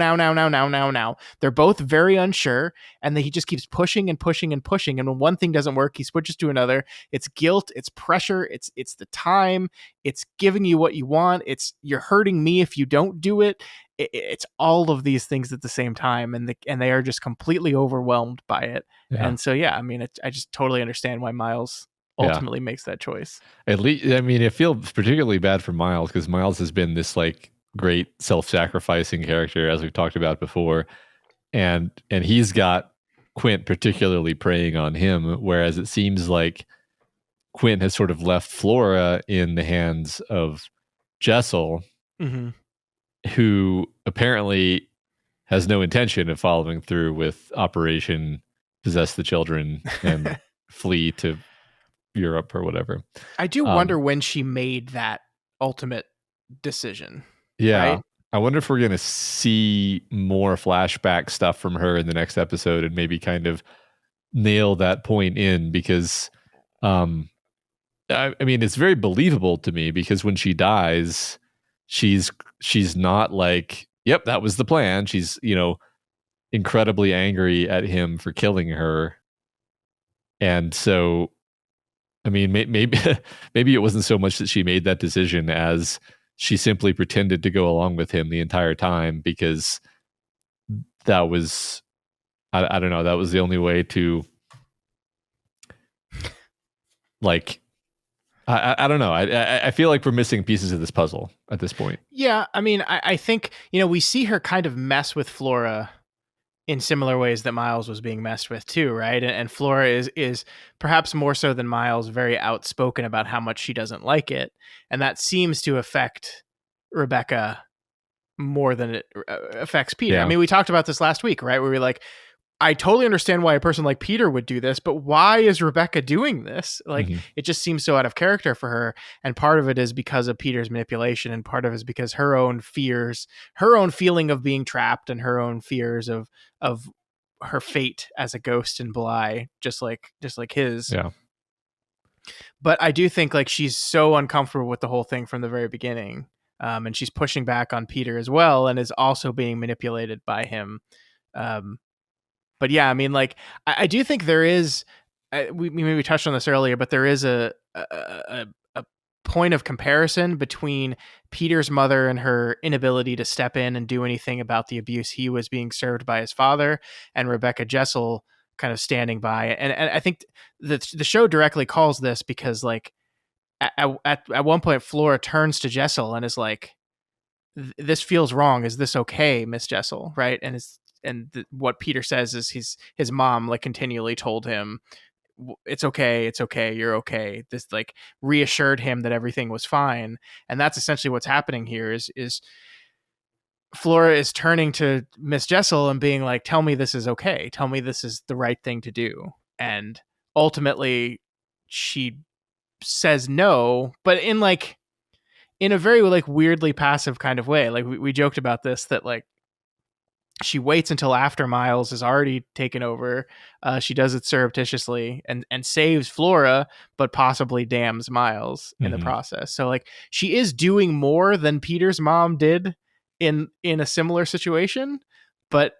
They're both very unsure. And then he just keeps pushing and pushing and pushing. And when one thing doesn't work, he switches to another. It's guilt, it's pressure, it's the time, it's giving you what you want. It's you're hurting me if you don't do it. It's all of these things at the same time. And they are just completely overwhelmed by it. Yeah. And so, yeah, I mean, I just totally understand why Miles ultimately makes that choice. At least, I mean, it feels particularly bad for Miles because Miles has been this like great self-sacrificing character, as we've talked about before, and he's got Quint particularly preying on him, whereas it seems like Quint has sort of left Flora in the hands of Jessel, who apparently has no intention of following through with Operation Possess the Children and flee to Europe or whatever. I do wonder when she made that ultimate decision. Yeah. Right? I wonder if we're going to see more flashback stuff from her in the next episode and maybe kind of nail that point in, because I mean, it's very believable to me because when she dies, she's not like, yep, that was the plan. She's, incredibly angry at him for killing her. And so, I mean, maybe it wasn't so much that she made that decision as she simply pretended to go along with him the entire time because that was, I don't know, that was the only way to, like, I don't know. I feel like we're missing pieces of this puzzle at this point. Yeah, I mean, I think, we see her kind of mess with Flora in similar ways that Miles was being messed with too, right? And Flora is perhaps more so than Miles very outspoken about how much she doesn't like it, and that seems to affect Rebecca more than it affects Peter. Yeah. I mean, we talked about this last week, right? Where we were like, I totally understand why a person like Peter would do this, but why is Rebecca doing this? Like, it just seems so out of character for her. And part of it is because of Peter's manipulation, and part of it is because her own fears, her own feeling of being trapped, and her own fears of her fate as a ghost in Bly, just like his. Yeah. But I do think like she's so uncomfortable with the whole thing from the very beginning. And she's pushing back on Peter as well, and is also being manipulated by him. But yeah, I mean, like, I do think there is, we maybe touched on this earlier, but there is a point of comparison between Peter's mother and her inability to step in and do anything about the abuse he was being served by his father, and Rebecca Jessel kind of standing by. And I think the show directly calls this because, like, at one point, Flora turns to Jessel and is like, "This feels wrong. Is this okay, Miss Jessel?" Right? And what Peter says is his mom like continually told him, it's okay, you're okay. This like reassured him that everything was fine. And that's essentially what's happening here is Flora is turning to Miss Jessel and being like, tell me this is okay. Tell me this is the right thing to do. And ultimately she says no, but in a very like weirdly passive kind of way. Like we joked about this, that like, she waits until after Miles is already taken over. She does it surreptitiously and saves Flora, but possibly damns Miles in the process. So like she is doing more than Peter's mom did in a similar situation, but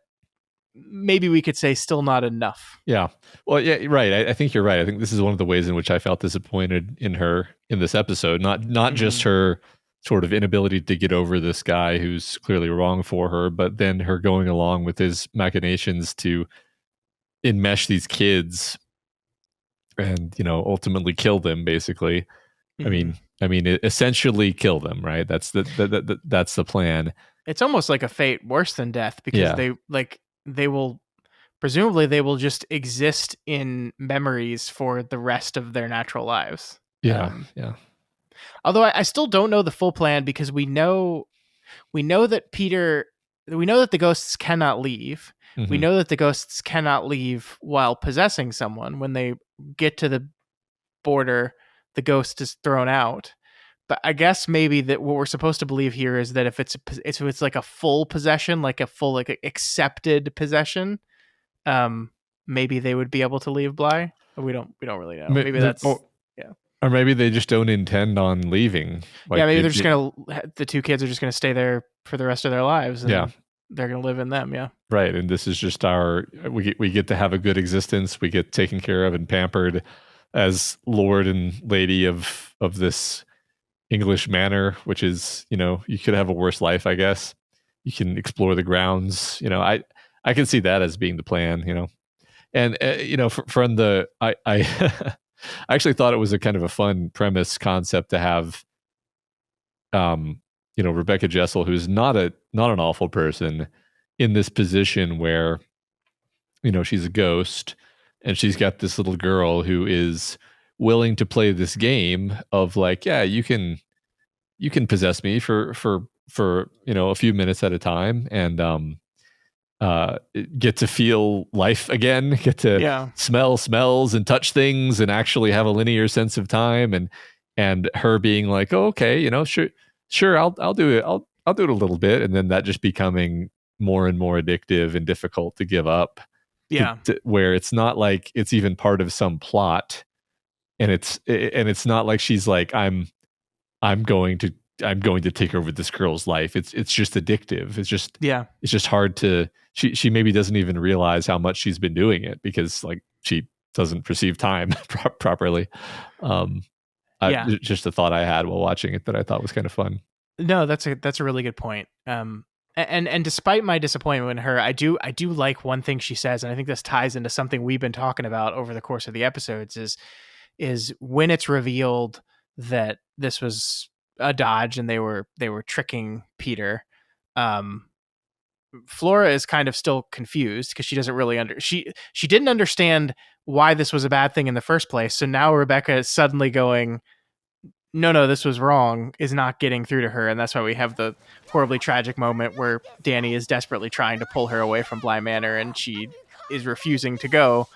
maybe we could say still not enough. Yeah. Well, yeah, right. I think you're right. I think this is one of the ways in which I felt disappointed in her in this episode. Not just her sort of inability to get over this guy who's clearly wrong for her, but then her going along with his machinations to enmesh these kids and, ultimately kill them, basically. Essentially kill them, right? That's that's the plan. It's almost like a fate worse than death, because they will just exist in memories for the rest of their natural lives. Yeah. Although I still don't know the full plan, because we know that the ghosts cannot leave. Mm-hmm. We know that the ghosts cannot leave while possessing someone. When they get to the border, the ghost is thrown out. But I guess maybe that what we're supposed to believe here is that if it's like a full possession, like a full, like, accepted possession, maybe they would be able to leave Bly. We don't really know. Maybe that's or maybe they just don't intend on leaving. Like, maybe they're just the two kids are just gonna stay there for the rest of their lives. And they're gonna live in them. Yeah, right. And this is just we get to have a good existence. We get taken care of and pampered as lord and lady of this English manor, which is, you could have a worse life, I guess. You can explore the grounds. I can see that as being the plan. And from the I I actually thought it was a kind of a fun premise concept to have. Rebecca Jessel, who's not an awful person, in this position where, she's a ghost and she's got this little girl who is willing to play this game of like, yeah, you can possess me for a few minutes at a time, and get to feel life again, get to smell smells and touch things and actually have a linear sense of time, and her being like, oh, okay, sure, I'll do it. I'll do it a little bit, and then that just becoming more and more addictive and difficult to give up. Yeah, where it's not like it's even part of some plot, and it's not like she's like, I'm going to take over this girl's life. It's just addictive. It's just hard to. She maybe doesn't even realize how much she's been doing it, because like she doesn't perceive time properly. Just a thought I had while watching it that I thought was kind of fun. No, that's a really good point. And despite my disappointment in her, I do like one thing she says, and I think this ties into something we've been talking about over the course of the episodes, is when it's revealed that this was a dodge and they were tricking Peter. Flora is kind of still confused because she doesn't really she didn't understand why this was a bad thing in the first place. So now Rebecca is suddenly going, no, this was wrong, is not getting through to her. And that's why we have the horribly tragic moment where Danny is desperately trying to pull her away from Bly Manor, and she is refusing to go,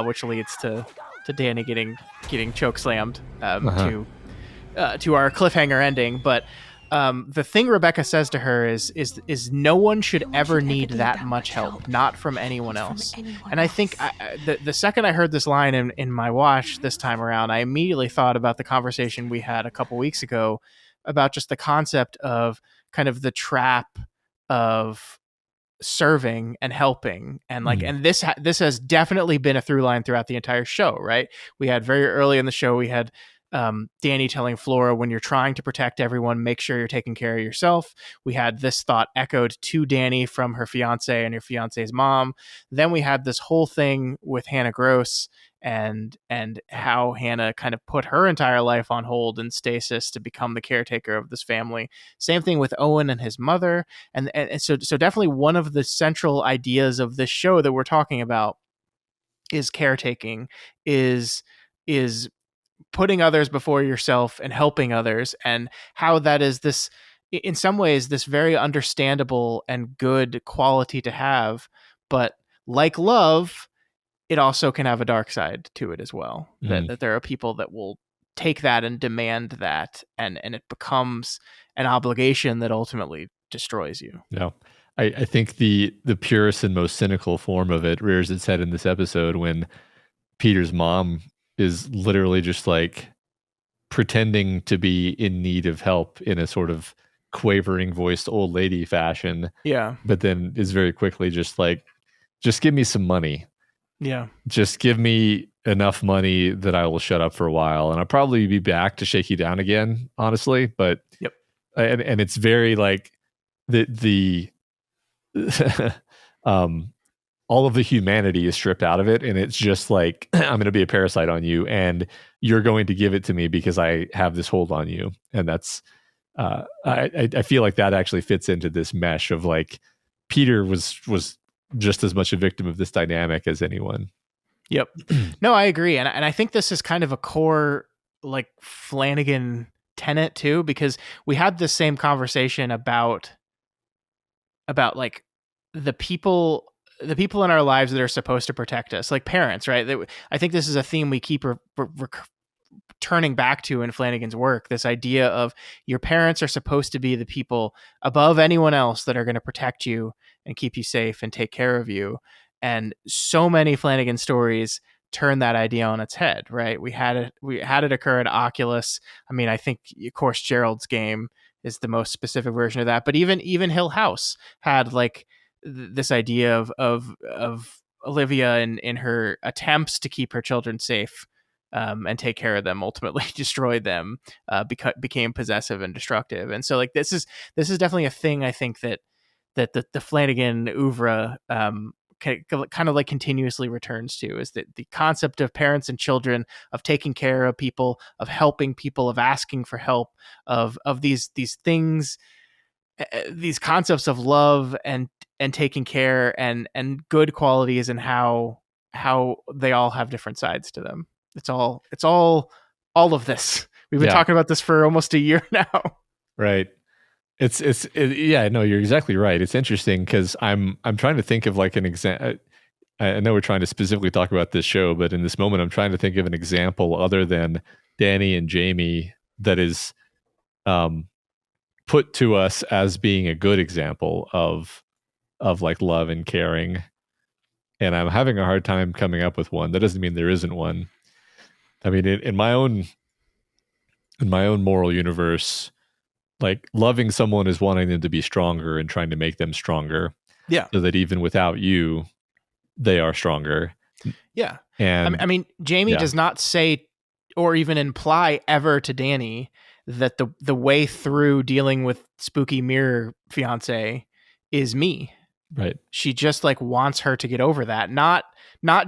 which leads to Danny getting choke slammed to our cliffhanger ending. But the thing Rebecca says to her is no one should ever need that much help, not from anyone else. And I think the second I heard this line in my watch this time around, I immediately thought about the conversation we had a couple weeks ago about just the concept of kind of the trap of serving and helping, and like, and this has definitely been a through line throughout the entire show, right? We had very early in the show, we had Danny telling Flora, when you're trying to protect everyone, make sure you're taking care of yourself. We had this thought echoed to Danny from her fiance and her fiance's mom. Then we had this whole thing with Hannah Gross and how Hannah kind of put her entire life on hold in stasis to become the caretaker of this family. Same thing with Owen and his mother. And so definitely one of the central ideas of this show that we're talking about is caretaking, is putting others before yourself and helping others, and how that is this, in some ways, this very understandable and good quality to have. But like love, it also can have a dark side to it as well. That there are people that will take that and demand that, and it becomes an obligation that ultimately destroys you. Yeah. I think the purest and most cynical form of it rears its head in this episode when Peter's mom is literally just like pretending to be in need of help in a sort of quavering voiced old lady fashion. Yeah. But then is very quickly just like just give me some money. Yeah. Just give me enough money that I will shut up for a while, and I'll probably be back to shake you down again, honestly. But Yep. and it's very like the all of the humanity is stripped out of it, and it's just like I'm going to be a parasite on you, and you're going to give it to me because I have this hold on you, and that's I feel like that actually fits into this mesh of like Peter was just as much a victim of this dynamic as anyone. Yep. No, I agree. And I think this is kind of a core like Flanagan tenet too, because we had the same conversation about like the people in our lives that are supposed to protect us, like parents, right? I think this is a theme we keep turning back to in Flanagan's work, this idea of your parents are supposed to be the people above anyone else that are going to protect you and keep you safe and take care of you. And so many Flanagan stories turn that idea on its head, right? We had it occur at Oculus. I mean, I think, of course, Gerald's Game is the most specific version of that, but even Hill House had like this idea of Olivia in her attempts to keep her children safe, and take care of them, ultimately destroyed them, became possessive and destructive. And so like this is definitely a thing I think that the Flanagan oeuvre kind of like continuously returns to, is that the concept of parents and children, of taking care of people, of helping people, of asking for help, of these things, these concepts of love and taking care and good qualities, and how they all have different sides to them. It's all of this. We've been talking about this for almost a year now. Right. Yeah, no, you're exactly right. It's interesting because I'm trying to think of like an example. I know we're trying to specifically talk about this show, but in this moment, I'm trying to think of an example other than Danny and Jamie that is put to us as being a good example of like love and caring. And I'm having a hard time coming up with one. That doesn't mean there isn't one. I mean, in my own moral universe, like loving someone is wanting them to be stronger and trying to make them stronger. Yeah. So that even without you, they are stronger. Yeah. And I mean, Jamie does not say or even imply ever to Danny that the way through dealing with spooky mirror fiance is me. Right. She just like wants her to get over that. Not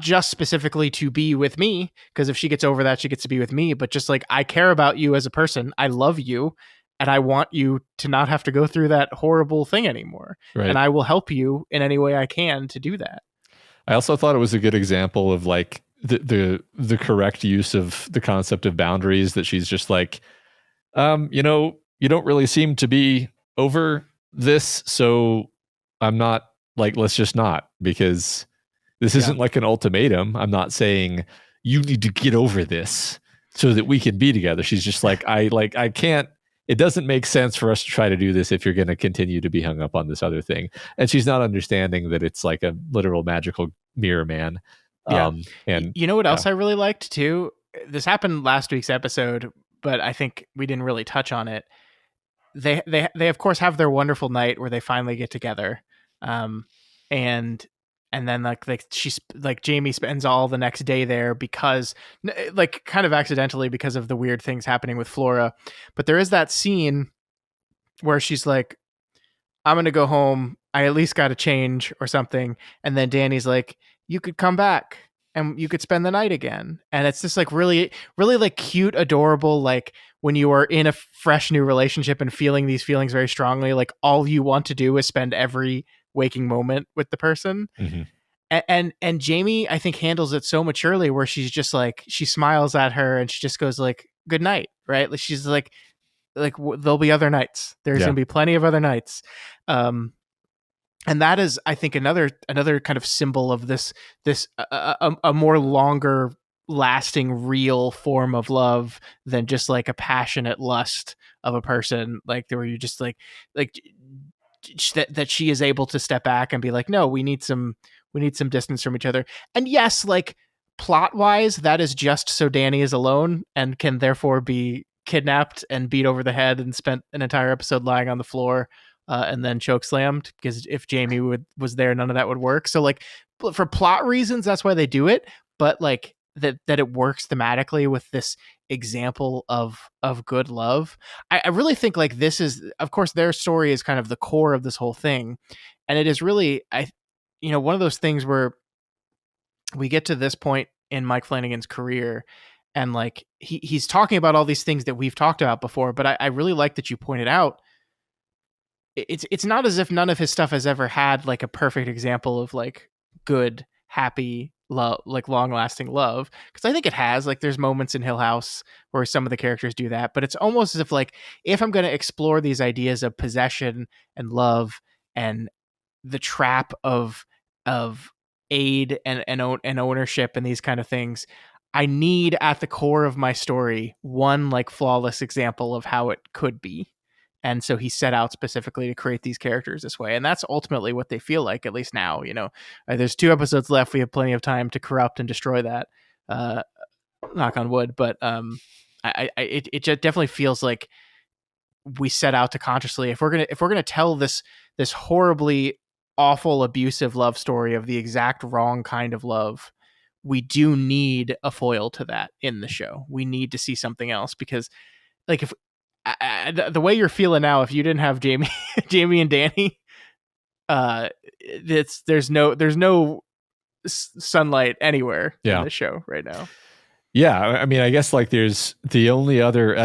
just specifically to be with me, because if she gets over that, she gets to be with me, but just like, I care about you as a person. I love you. And I want you to not have to go through that horrible thing anymore. Right. And I will help you in any way I can to do that. I also thought it was a good example of like the correct use of the concept of boundaries, that she's just like, you don't really seem to be over this, so I'm not, like, let's just not, because this isn't like an ultimatum. I'm not saying you need to get over this so that we can be together. She's just like, I can't. It doesn't make sense for us to try to do this if you're going to continue to be hung up on this other thing. And she's not understanding that it's like a literal magical mirror man. Yeah. And you know what else I really liked too? This happened last week's episode, but I think we didn't really touch on it. They of course have their wonderful night where they finally get together. And then like Jamie spends all the next day there because, like, kind of accidentally, because of the weird things happening with Flora. But there is that scene where she's like, I'm going to go home. I at least got to change or something. And then Danny's like, you could come back and you could spend the night again. And it's just like really, really like cute, adorable, like when you are in a fresh new relationship and feeling these feelings very strongly, like all you want to do is spend every waking moment with the person. Mm-hmm. And Jamie, I think, handles it so maturely, where she's just like, she smiles at her and she just goes like, good night. Right. Like she's like there'll be other nights. There's going to be plenty of other nights. And that is, I think, another kind of symbol of this a more longer lasting real form of love than just like a passionate lust of a person, like where you just like that she is able to step back and be like, no, we need some distance from each other. And yes, like plot wise, that is just so Danny is alone and can therefore be kidnapped and beat over the head and spent an entire episode lying on the floor and then chokeslammed, because if Jamie was there, none of that would work. So like for plot reasons, that's why they do it. But like that it works thematically with this example of good love. I really think like this is, of course, their story is kind of the core of this whole thing, and it is really one of those things where we get to this point in Mike Flanagan's career, and like he's talking about all these things that we've talked about before, but I really like that you pointed out it's not as if none of his stuff has ever had like a perfect example of like good, happy love, like long lasting love. Because I think it has. Like there's moments in Hill House where some of the characters do that, but it's almost as if like if I'm going to explore these ideas of possession and love and the trap of aid and ownership and these kind of things, I need at the core of my story one like flawless example of how it could be. And so he set out specifically to create these characters this way. And that's ultimately what they feel like, at least now. There's 2 episodes left. We have plenty of time to corrupt and destroy that. Knock on wood. But it just definitely feels like we set out to consciously, if we're gonna tell this horribly awful, abusive love story of the exact wrong kind of love, we do need a foil to that in the show. We need to see something else, because like if the way you're feeling now, if you didn't have Jamie and Danny, there's no sunlight anywhere in the show right now. Yeah, I mean, I guess like there's the only other.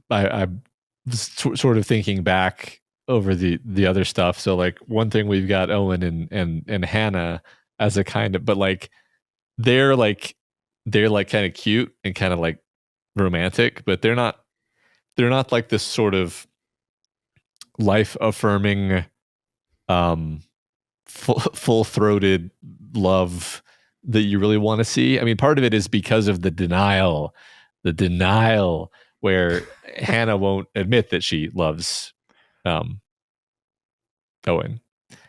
I'm sort of thinking back over the other stuff. So like one thing, we've got Owen and Hannah as a kind of, but like they're like kind of cute and kind of like romantic, but they're not like this sort of life affirming, full-throated love that you really want to see. I mean, part of it is because of the denial where Hannah won't admit that she loves Owen.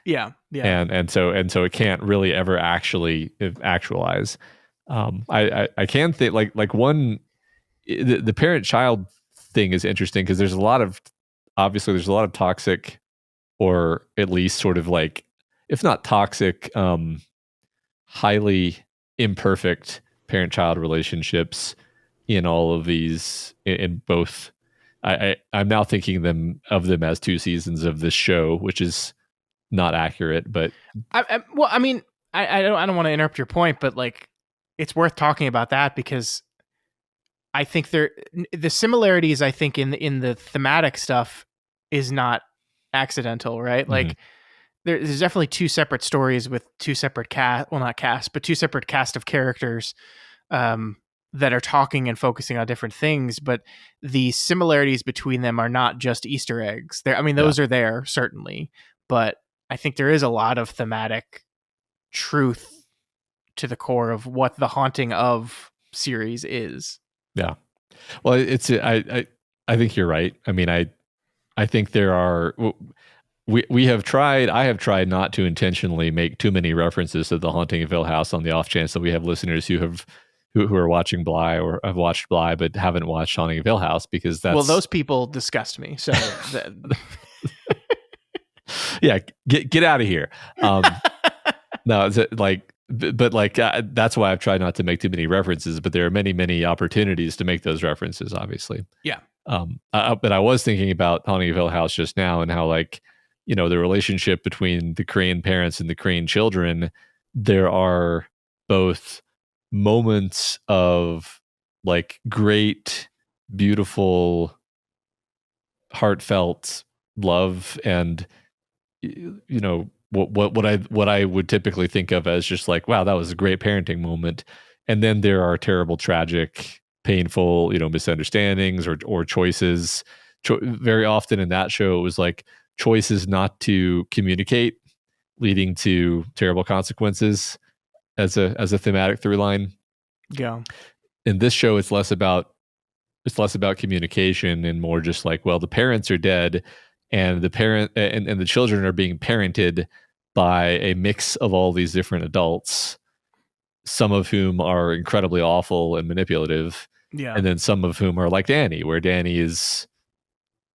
Yeah. And so it can't really ever actually actualize. I can think like one, the parent-child thing is interesting, because there's a lot of toxic, or at least sort of like, if not toxic, highly imperfect parent-child relationships in all of these, in both. I'm now thinking of them as 2 seasons of this show, which is not accurate, but I don't want to interrupt your point, but like it's worth talking about that, because I think the similarities, I think in the thematic stuff is not accidental, right? Mm-hmm. Like there's definitely 2 separate stories with 2 separate but 2 separate cast of characters that are talking and focusing on different things. But the similarities between them are not just Easter eggs. Those are there certainly, but I think there is a lot of thematic truth to the core of what the Haunting of series is. Yeah. Well, it's I think you're right. I mean, I think there are, I have tried not to intentionally make too many references to The Haunting of Hill House, on the off chance that we have listeners who are watching Bly or have watched Bly but haven't watched Haunting of Hill House, because those people disgust me. So yeah, get out of here. No, it's like, but like that's why I've tried not to make too many references, but there are many opportunities to make those references, obviously. Yeah. But I was thinking about Haunting of Hill House just now, and how like, the relationship between the Crane parents and the Crane children, there are both moments of like great, beautiful, heartfelt love, and what I would typically think of as just like, wow, that was a great parenting moment. And then there are terrible, tragic, painful, misunderstandings or choices. Very often in that show, it was like choices not to communicate, leading to terrible consequences as a thematic through line. Yeah. In this show, it's less about communication and more just like, well, the parents are dead, and the parent and the children are being parented by a mix of all these different adults, some of whom are incredibly awful and manipulative. Yeah. And then some of whom are like Danny, where Danny is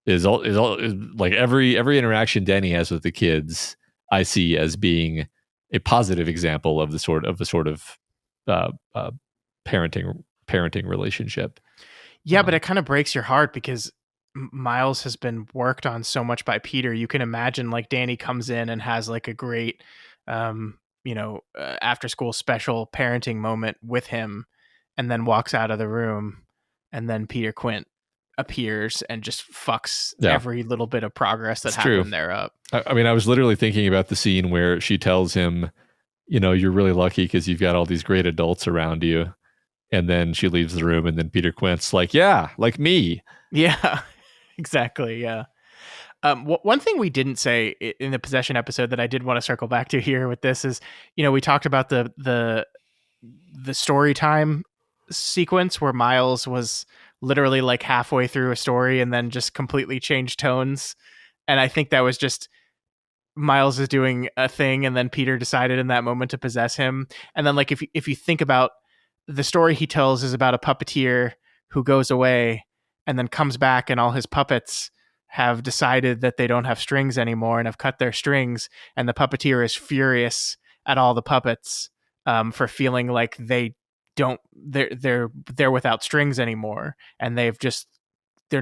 is like every interaction Danny has with the kids, I see as being a positive example of the sort of uh, uh, parenting relationship. Yeah, but it kind of breaks your heart because Miles has been worked on so much by Peter. You can imagine like Danny comes in and has like a great, after school special parenting moment with him, and then walks out of the room, and then Peter Quint appears and just fucks every little bit of progress that happened there up. I mean, I was literally thinking about the scene where she tells him, you're really lucky because you've got all these great adults around you. And then she leaves the room, and then Peter Quint's like, yeah, like me. Yeah, exactly. Yeah. One thing we didn't say in the possession episode that I did want to circle back to here with this is, we talked about the story time sequence where Miles was literally like halfway through a story and then just completely changed tones. And I think that was just Miles is doing a thing, and then Peter decided in that moment to possess him. And then like if you think about the story he tells is about a puppeteer who goes away and then comes back, and all his puppets have decided that they don't have strings anymore and have cut their strings, and the puppeteer is furious at all the puppets for feeling like they're without strings anymore, and they're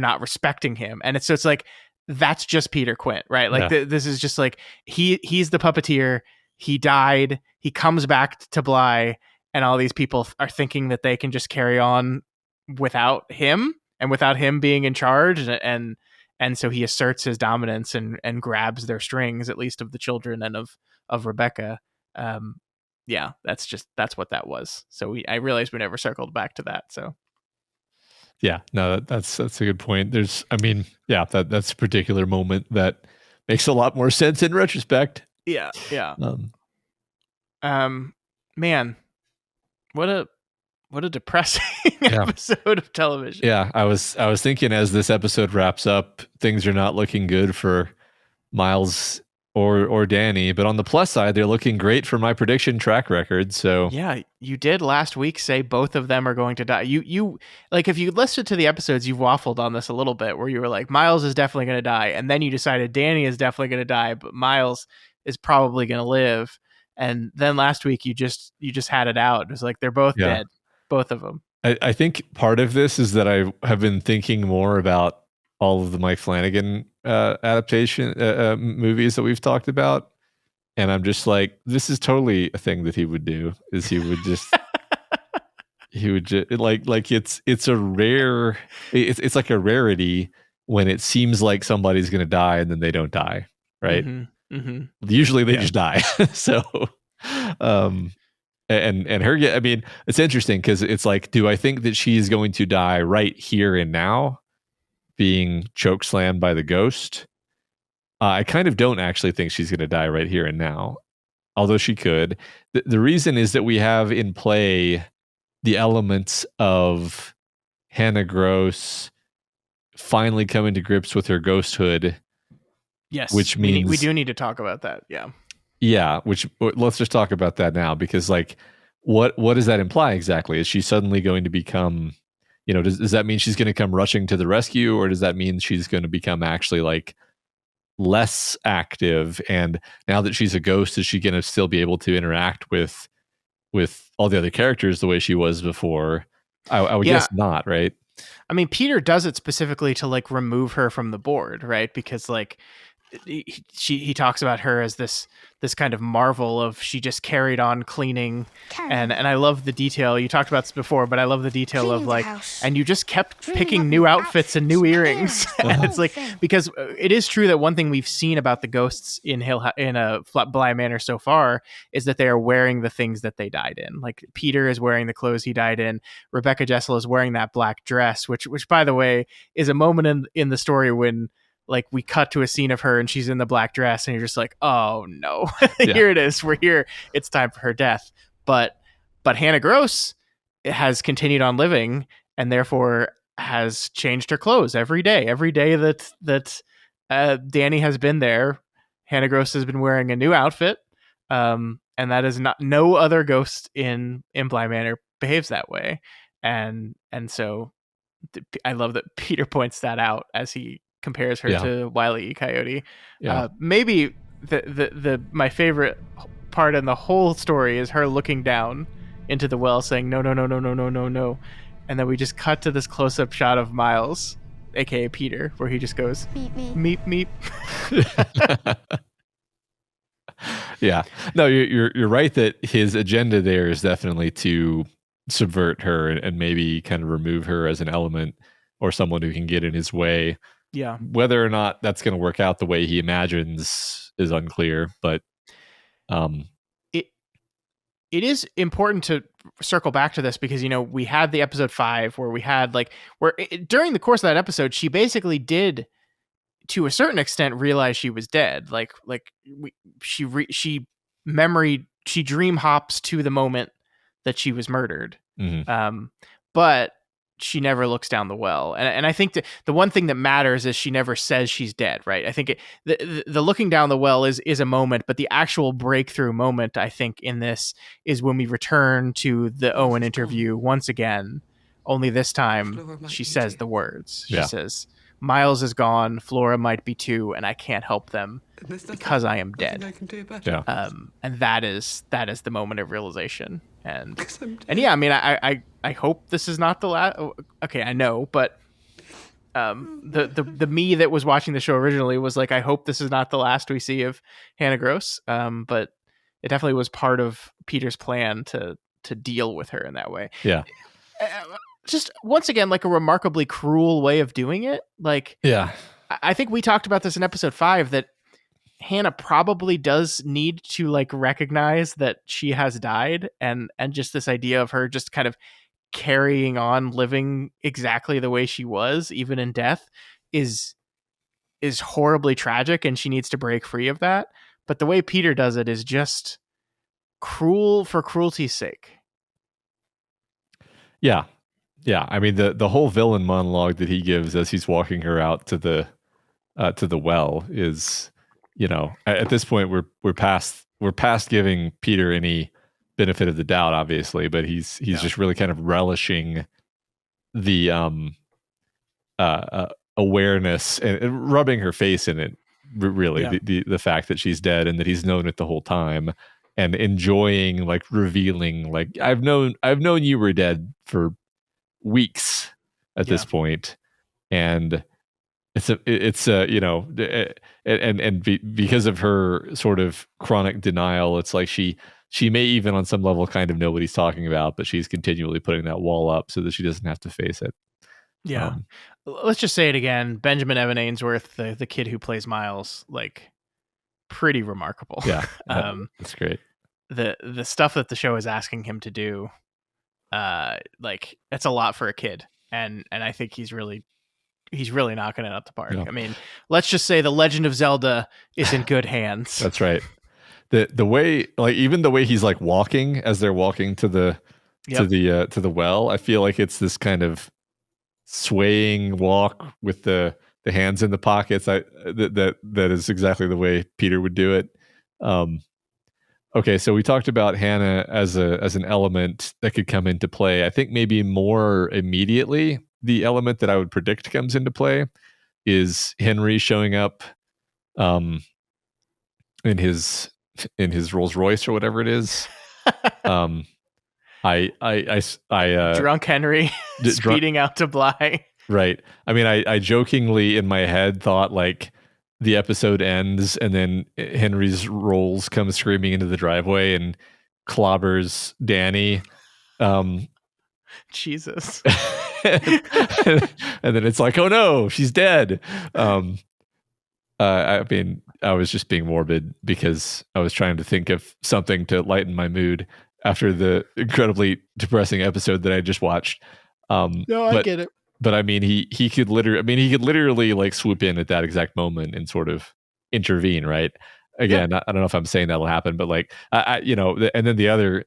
not respecting him. And it's like that's just Peter Quint, right? Like this is just like he's the puppeteer. He died. He comes back to Bly, and all these people are thinking that they can just carry on without him and without him being in charge. And so he asserts his dominance and grabs their strings, at least of the children and of Rebecca. Yeah, that's what that was. So I realized we never circled back to that. So yeah, no, that's a good point. That's a particular moment that makes a lot more sense in retrospect. Yeah. Man, what a depressing episode of television. Yeah, I was thinking as this episode wraps up, things are not looking good for Miles or Danny, but on the plus side, they're looking great for my prediction track record. So yeah, you did last week say both of them are going to die. You like, if you listened to the episodes, you've waffled on this a little bit, where you were like, Miles is definitely going to die, and then you decided Danny is definitely going to die, but Miles is probably going to live. And then last week you just had it out. It was like they're both dead, both of them. I think part of this is that I have been thinking more about all of the Mike Flanagan adaptation movies that we've talked about, and I'm just like, this is totally a thing that he would do. Is he would just like it's a rare, it's like a rarity when it seems like somebody's going to die and then they don't die, right? Usually they just die. So and her, I mean, it's interesting because it's like, do I think that she's going to die right here and now, being choke slammed by the ghost? I kind of don't actually think she's going to die right here and now, although she could. The reason is that we have in play the elements of Hannah Gross finally coming to grips with her ghosthood. Yes, which means we do need to talk about that. Yeah, which let's just talk about that now, because like, what does that imply exactly? Is she suddenly going to become, does that mean she's going to come rushing to the rescue, or does that mean she's going to become actually like less active? And now that she's a ghost, is she going to still be able to interact with all the other characters the way she was before? I would guess not, right? I mean, Peter does it specifically to like remove her from the board, right? Because like he talks about her as this kind of marvel of, she just carried on cleaning. And I love the detail. You talked about this before, but I love the detail of like, and you just kept picking new outfits and new earrings. And it's like, because it is true that one thing we've seen about the ghosts in Bly Manor so far is that they are wearing the things that they died in. Like Peter is wearing the clothes he died in. Rebecca Jessel is wearing that black dress, which by the way is a moment in the story when like we cut to a scene of her and she's in the black dress and you're just like, oh no, here it is. We're here. It's time for her death. But Hannah Gross has continued on living and therefore has changed her clothes every day. Every day that Danny has been there, Hannah Gross has been wearing a new outfit. And that is no other ghost in Bly Manor behaves that way. And so I love that Peter points that out as he compares her to Wile E. Coyote. Yeah. Maybe the my favorite part in the whole story is her looking down into the well saying no, no, no, no, no, no, no, no, and then we just cut to this close-up shot of Miles, aka Peter, where he just goes meep meep. Yeah, no, you're right that his agenda there is definitely to subvert her and maybe kind of remove her as an element or someone who can get in his way. Yeah, whether or not that's going to work out the way he imagines is unclear, but it is important to circle back to this because, you know, we had the episode 5 where we had during the course of that episode, she basically did to a certain extent realize she was dead. She dream hops to the moment that she was murdered. But she never looks down the well. And I think the one thing that matters is she never says she's dead, right? I think the looking down the well is a moment, but the actual breakthrough moment, I think, in this is when we return to the Owen interview once again, only this time she says the words. She says, Miles is gone, Flora might be too, and I can't help them because I am dead. And that is the moment of realization. And yeah, I mean, I hope this is not the last. Okay, I know, but the me that was watching the show originally was like, I hope this is not the last we see of Hannah Gross. But it definitely was part of Peter's plan to deal with her in that way. Yeah. Just once again, like a remarkably cruel way of doing it. Like, yeah, I think we talked about this in episode 5 that Hannah probably does need to like recognize that she has died, and just this idea of her just kind of carrying on living exactly the way she was even in death is horribly tragic, and she needs to break free of that. But the way Peter does it is just cruel for cruelty's sake. Yeah. I mean, the whole villain monologue that he gives as he's walking her out to the well is, you know, at this point we're past giving Peter any benefit of the doubt, obviously, but he's just really kind of relishing the awareness and rubbing her face in it, really, the fact that she's dead and that he's known it the whole time, and enjoying, like, revealing, like, I've known you were dead for weeks at this point, and it's you know, because of her sort of chronic denial, it's like she may even on some level kind of know what he's talking about, but she's continually putting that wall up so that she doesn't have to face it. Let's just say it again. Benjamin Evan Ainsworth, the kid who plays Miles, like, pretty remarkable. That's great. The stuff that the show is asking him to do, like, it's a lot for a kid, and I think he's really knocking it out the park. I mean, let's just say the Legend of Zelda is in good hands. That's right. The way, like, even the way he's like walking as they're walking to the well, I feel like it's this kind of swaying walk with the hands in the pockets. That is exactly the way Peter would do it. Okay, so we talked about Hannah as an element that could come into play. I think maybe more immediately, the element that I would predict comes into play is Henry showing up in his Rolls Royce or whatever it is. Drunk Henry speeding out to Bly. Right. I mean, I jokingly in my head thought, like, the episode ends and then Henry's Rolls comes screaming into the driveway and clobbers Danny. Jesus. And then it's like, oh no, she's dead. I mean, I was just being morbid because I was trying to think of something to lighten my mood after the incredibly depressing episode that I just watched. I get it. But I mean, he could literally like swoop in at that exact moment and sort of intervene, right? Again, I don't know if I'm saying that'll happen, but like, you know, and then the other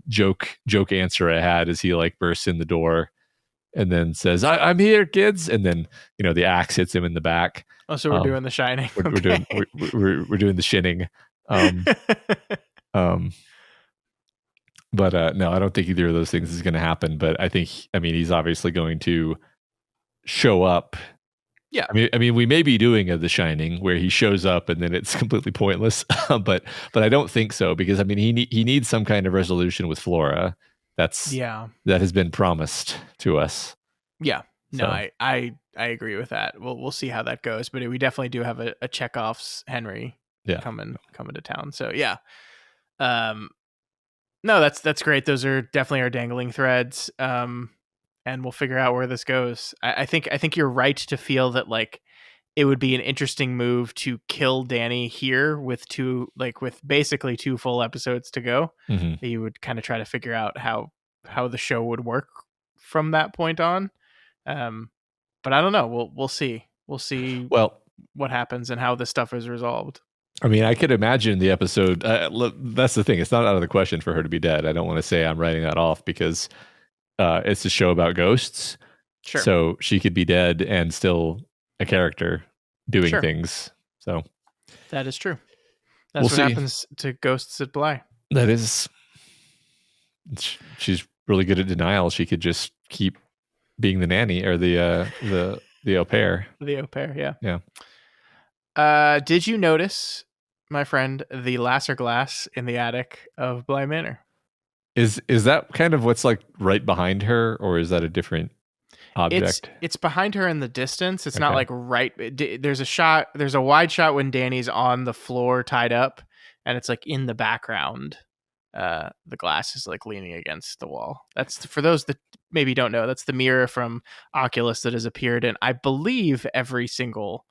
joke answer I had is he like bursts in the door and then says, I'm here, kids. And then, you know, the axe hits him in the back. Oh, so we're doing the Shining. We're doing the shinning. But no, I don't think either of those things is going to happen. But I mean, he's obviously going to show up Yeah. I mean, we may be doing a The Shining where he shows up and then it's completely pointless, but I don't think so, because I mean he needs some kind of resolution with Flora. Yeah. That has been promised to us. Yeah. No, So I agree with that. We'll see how that goes, but we definitely do have a Chekhov's Henry coming to town. So yeah. No, that's great. Those are definitely our dangling threads. And we'll figure out where this goes. I think you're right to feel that like it would be an interesting move to kill Danny here with basically 2 full episodes to go. mm-hmm. You would kind of try to figure out how the show would work from that point on. But I don't know. We'll see. We'll see. Well, what happens and how this stuff is resolved. I mean, I could imagine the episode. Look, that's the thing. It's not out of the question for her to be dead. I don't want to say I'm writing that off because it's a show about ghosts. Sure. So she could be dead and still a character doing things. So that is true. That's what happens to ghosts at Bly. That is. She's really good at denial. She could just keep being the nanny or the au pair. The au pair, yeah. Yeah. Did you notice, my friend, the lasser glass in the attic of Bly Manor? Is that kind of what's like right behind her, or is that a different object? It's behind her in the distance. It's not like right. There's a wide shot when Danny's on the floor tied up, and it's like in the background. The glass is like leaning against the wall. That's for those that maybe don't know. That's the mirror from Oculus that has appeared in, I believe, every single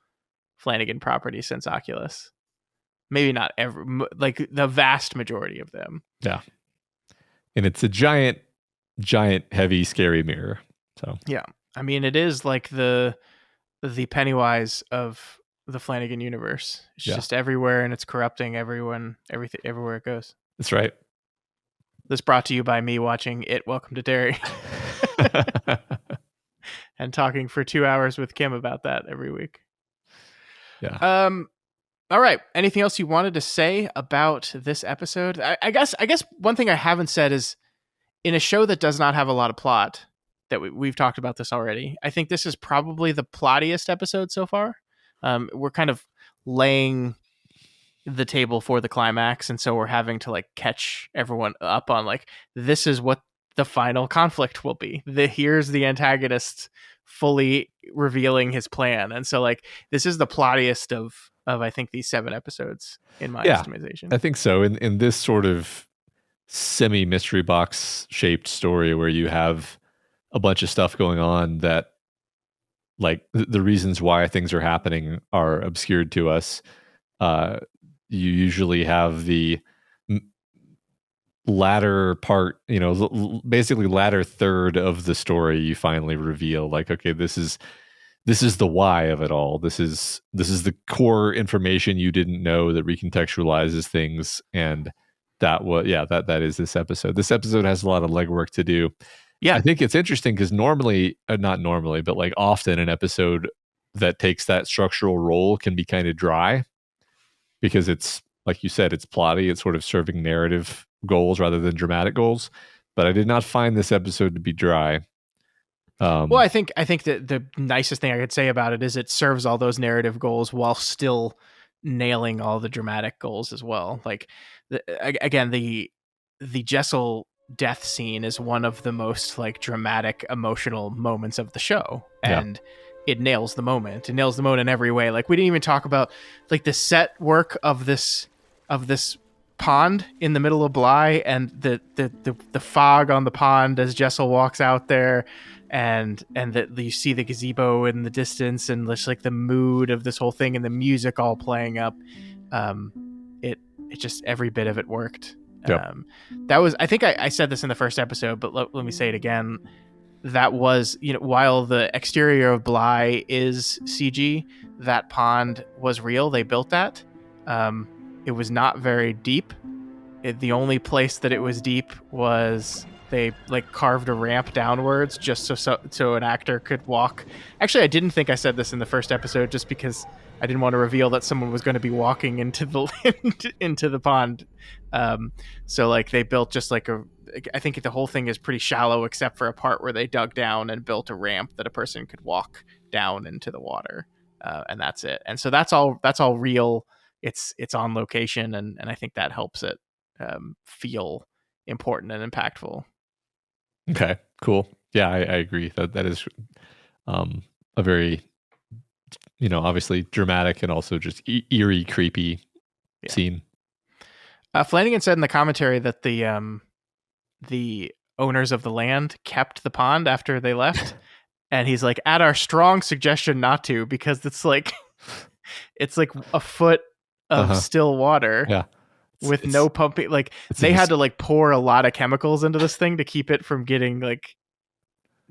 Flanagan property since Oculus. Maybe not every, like the vast majority of them. Yeah. And it's a giant, heavy, scary mirror. So yeah, I mean, it is like the Pennywise of the Flanagan universe. It's just everywhere, and it's corrupting everyone, everything, everywhere it goes. That's right. This brought to you by me watching It, Welcome to Derry, and talking for 2 hours with Kim about that every week. Yeah. All right. Anything else you wanted to say about this episode? I guess one thing I haven't said is, in a show that does not have a lot of plot, that we've talked about this already, I think this is probably the plottiest episode so far. We're kind of laying the table for the climax, and so we're having to like catch everyone up on like, this is what the final conflict will be. Here's the antagonist fully revealing his plan, and so like this is the plottiest of I think these 7 episodes in my estimation. I think so. In this sort of semi mystery box shaped story where you have a bunch of stuff going on that like the reasons why things are happening are obscured to us. You usually have the latter part, basically latter third of the story. You finally reveal like, okay, this is the why of it all. This is the core information you didn't know that recontextualizes things, and that is this episode. This episode has a lot of legwork to do. Yeah, I think it's interesting because normally, not normally, but like often an episode that takes that structural role can be kind of dry because it's, like you said, it's plotty. It's sort of serving narrative goals rather than dramatic goals. But I did not find this episode to be dry. Well, I think that the nicest thing I could say about it is it serves all those narrative goals while still nailing all the dramatic goals as well. Like, again, the Jessel death scene is one of the most like dramatic, emotional moments of the show, and it nails the moment. It nails the moment in every way. Like, we didn't even talk about like the set work of this pond in the middle of Bly, and the fog on the pond as Jessel walks out there. And that you see the gazebo in the distance, and just like the mood of this whole thing, and the music all playing up. It just, every bit of it worked. Yep. That was, I think I said this in the first episode, but let me say it again. That was, while the exterior of Bly is CG, that pond was real. They built that. It was not very deep. The only place that it was deep was they like carved a ramp downwards just so an actor could walk. Actually, I didn't think I said this in the first episode just because I didn't want to reveal that someone was going to be walking into the into the pond. So like they built just like I think the whole thing is pretty shallow, except for a part where they dug down and built a ramp that a person could walk down into the water, and that's it. And so that's all real. It's on location, and I think that helps it feel important and impactful. Okay, cool. Yeah, I agree. That is a very, obviously dramatic and also just eerie, creepy scene. Flanagan said in the commentary that the owners of the land kept the pond after they left, and he's like, at our strong suggestion not to, because it's like a foot of still water. Yeah. With no pumping, like they had to like pour a lot of chemicals into this thing to keep it from getting like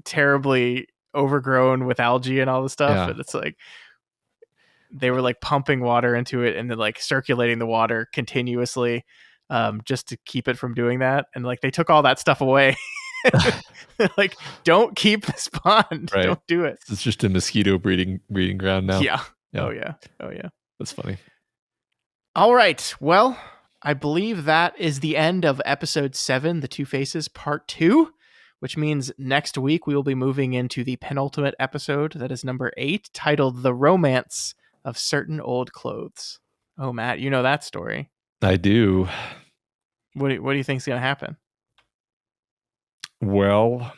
terribly overgrown with algae and all the stuff. Yeah. And it's like they were like pumping water into it and then like circulating the water continuously, just to keep it from doing that. And like they took all that stuff away. Like, don't keep this pond. Right. Don't do it. It's just a mosquito breeding ground now. Yeah. Oh yeah. That's funny. All right. Well, I believe that is the end of episode 7, The Two Faces Part 2, which means next week we will be moving into the penultimate episode, that is number 8, titled The Romance of Certain Old Clothes. Oh, Matt, you know that story. I do. What do you think is going to happen? Well,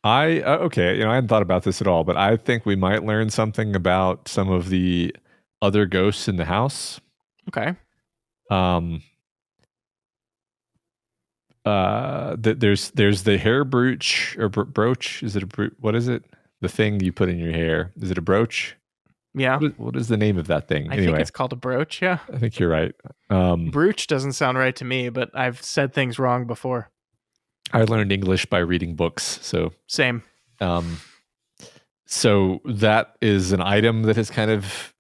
I hadn't thought about this at all, but I think we might learn something about some of the other ghosts in the house. Okay. There's the hair brooch or brooch. Is it what is it? The thing you put in your hair. Is it a brooch? Yeah. What is the name of that thing? I think it's called a brooch. Yeah. I think you're right. Brooch doesn't sound right to me, but I've said things wrong before. I learned English by reading books. So same. So that is an item that has kind of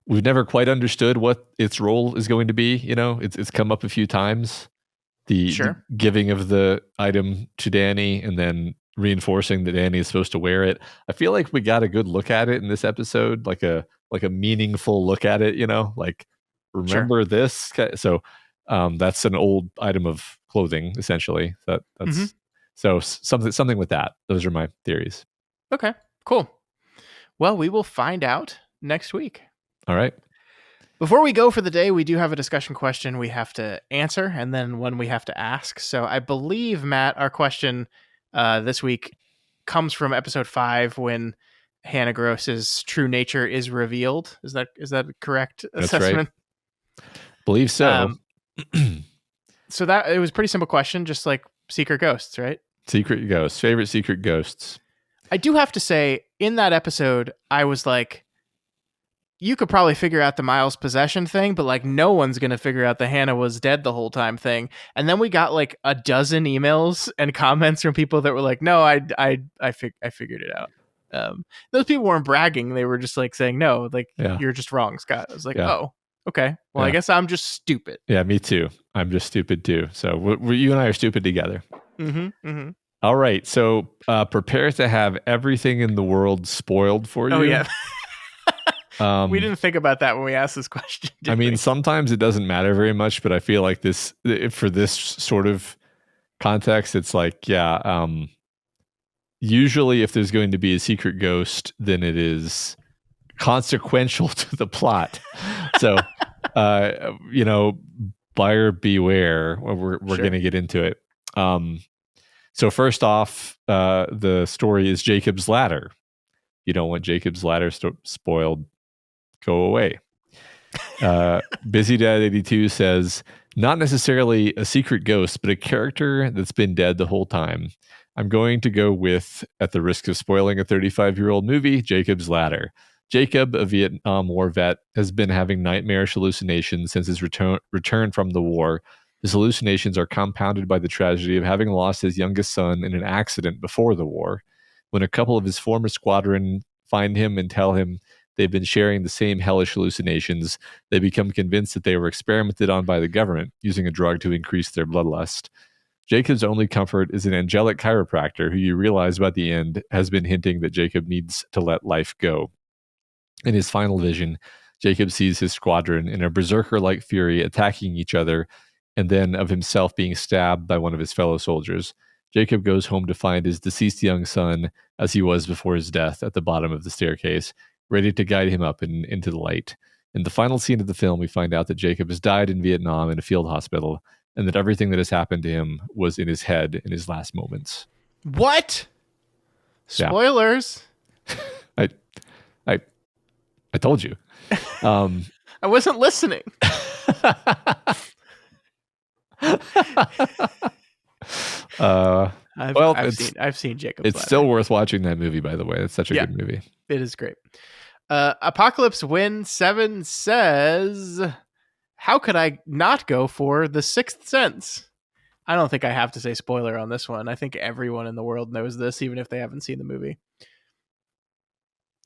we've never quite understood what its role is going to be. It's come up a few times. The giving of the item to Danny and then reinforcing that Danny is supposed to wear it. I feel like we got a good look at it in this episode, like a meaningful look at it. Like remember this. So that's an old item of clothing, essentially. That's so something with that. Those are my theories. Okay, cool. Well, we will find out next week. All right. Before we go for the day, we do have a discussion question we have to answer and then one we have to ask. So I believe, Matt, our question this week comes from episode 5 when Hannah Gross's true nature is revealed. Is that a correct assessment? That's right. Believe so. So that it was a pretty simple question, just like secret ghosts, right? Secret ghosts. Favorite secret ghosts. I do have to say, in that episode, I was like, you could probably figure out the Miles possession thing, but like no one's going to figure out the Hannah was dead the whole time thing. And then we got like a dozen emails and comments from people that were like, no, I figured it out. Those people weren't bragging. They were just like saying, no, like you're just wrong, Scott. I was like, oh, okay. Well, I guess I'm just stupid. Yeah, me too. I'm just stupid too. So you and I are stupid together. Mm-hmm. All right. So prepare to have everything in the world spoiled for you. Oh, yeah. We didn't think about that when we asked this question. I mean, sometimes it doesn't matter very much, but I feel like for this sort of context, it's like, usually if there's going to be a secret ghost, then it is consequential to the plot. So, buyer beware. We're going to get into it. So first off, the story is Jacob's ladder. You don't want Jacob's ladder spoiled. Go away. Busy Dad 82 says, not necessarily a secret ghost, but a character that's been dead the whole time. I'm going to go with, at the risk of spoiling a 35-year-old movie, Jacob's ladder. Jacob, a Vietnam War vet, has been having nightmarish hallucinations since his return from the war. His hallucinations are compounded by the tragedy of having lost his youngest son in an accident before the war. When a couple of his former squadron find him and tell him they've been sharing the same hellish hallucinations, they become convinced that they were experimented on by the government, using a drug to increase their bloodlust. Jacob's only comfort is an angelic chiropractor who you realize by the end has been hinting that Jacob needs to let life go. In his final vision, Jacob sees his squadron in a berserker-like fury attacking each other and then of himself being stabbed by one of his fellow soldiers. Jacob goes home to find his deceased young son, as he was before his death, at the bottom of the staircase, ready to guide him up into the light. In the final scene of the film, we find out that Jacob has died in Vietnam in a field hospital, and that everything that has happened to him was in his head in his last moments. What? Spoilers. Yeah. I told you. I wasn't listening. I've seen Jacob's It's Ladder. still worth watching that movie, by the way. It's such a good movie. It is great. Apocalypse Win 7 says, how could I not go for The Sixth Sense? I don't think I have to say spoiler on this one. I think everyone in the world knows this, even if they haven't seen the movie.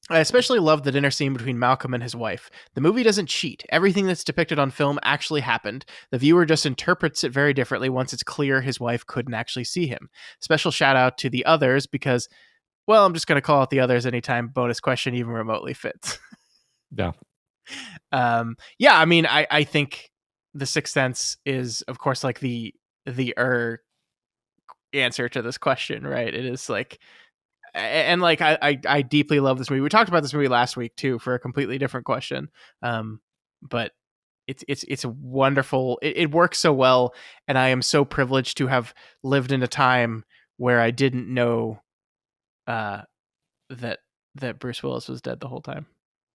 I especially love the dinner scene between Malcolm and his wife. The movie doesn't cheat. Everything that's depicted on film actually happened. The viewer just interprets it very differently once it's clear his wife couldn't actually see him. Special shout out to The Others because, well, I'm just going to call it The Others anytime bonus question even remotely fits. Yeah. I mean, I think The Sixth Sense is, of course, like the answer to this question, right? It is like, and like I deeply love this movie. We talked about this movie last week too for a completely different question, but it's wonderful. It works so well, and I am so privileged to have lived in a time where I didn't know that Bruce Willis was dead the whole time.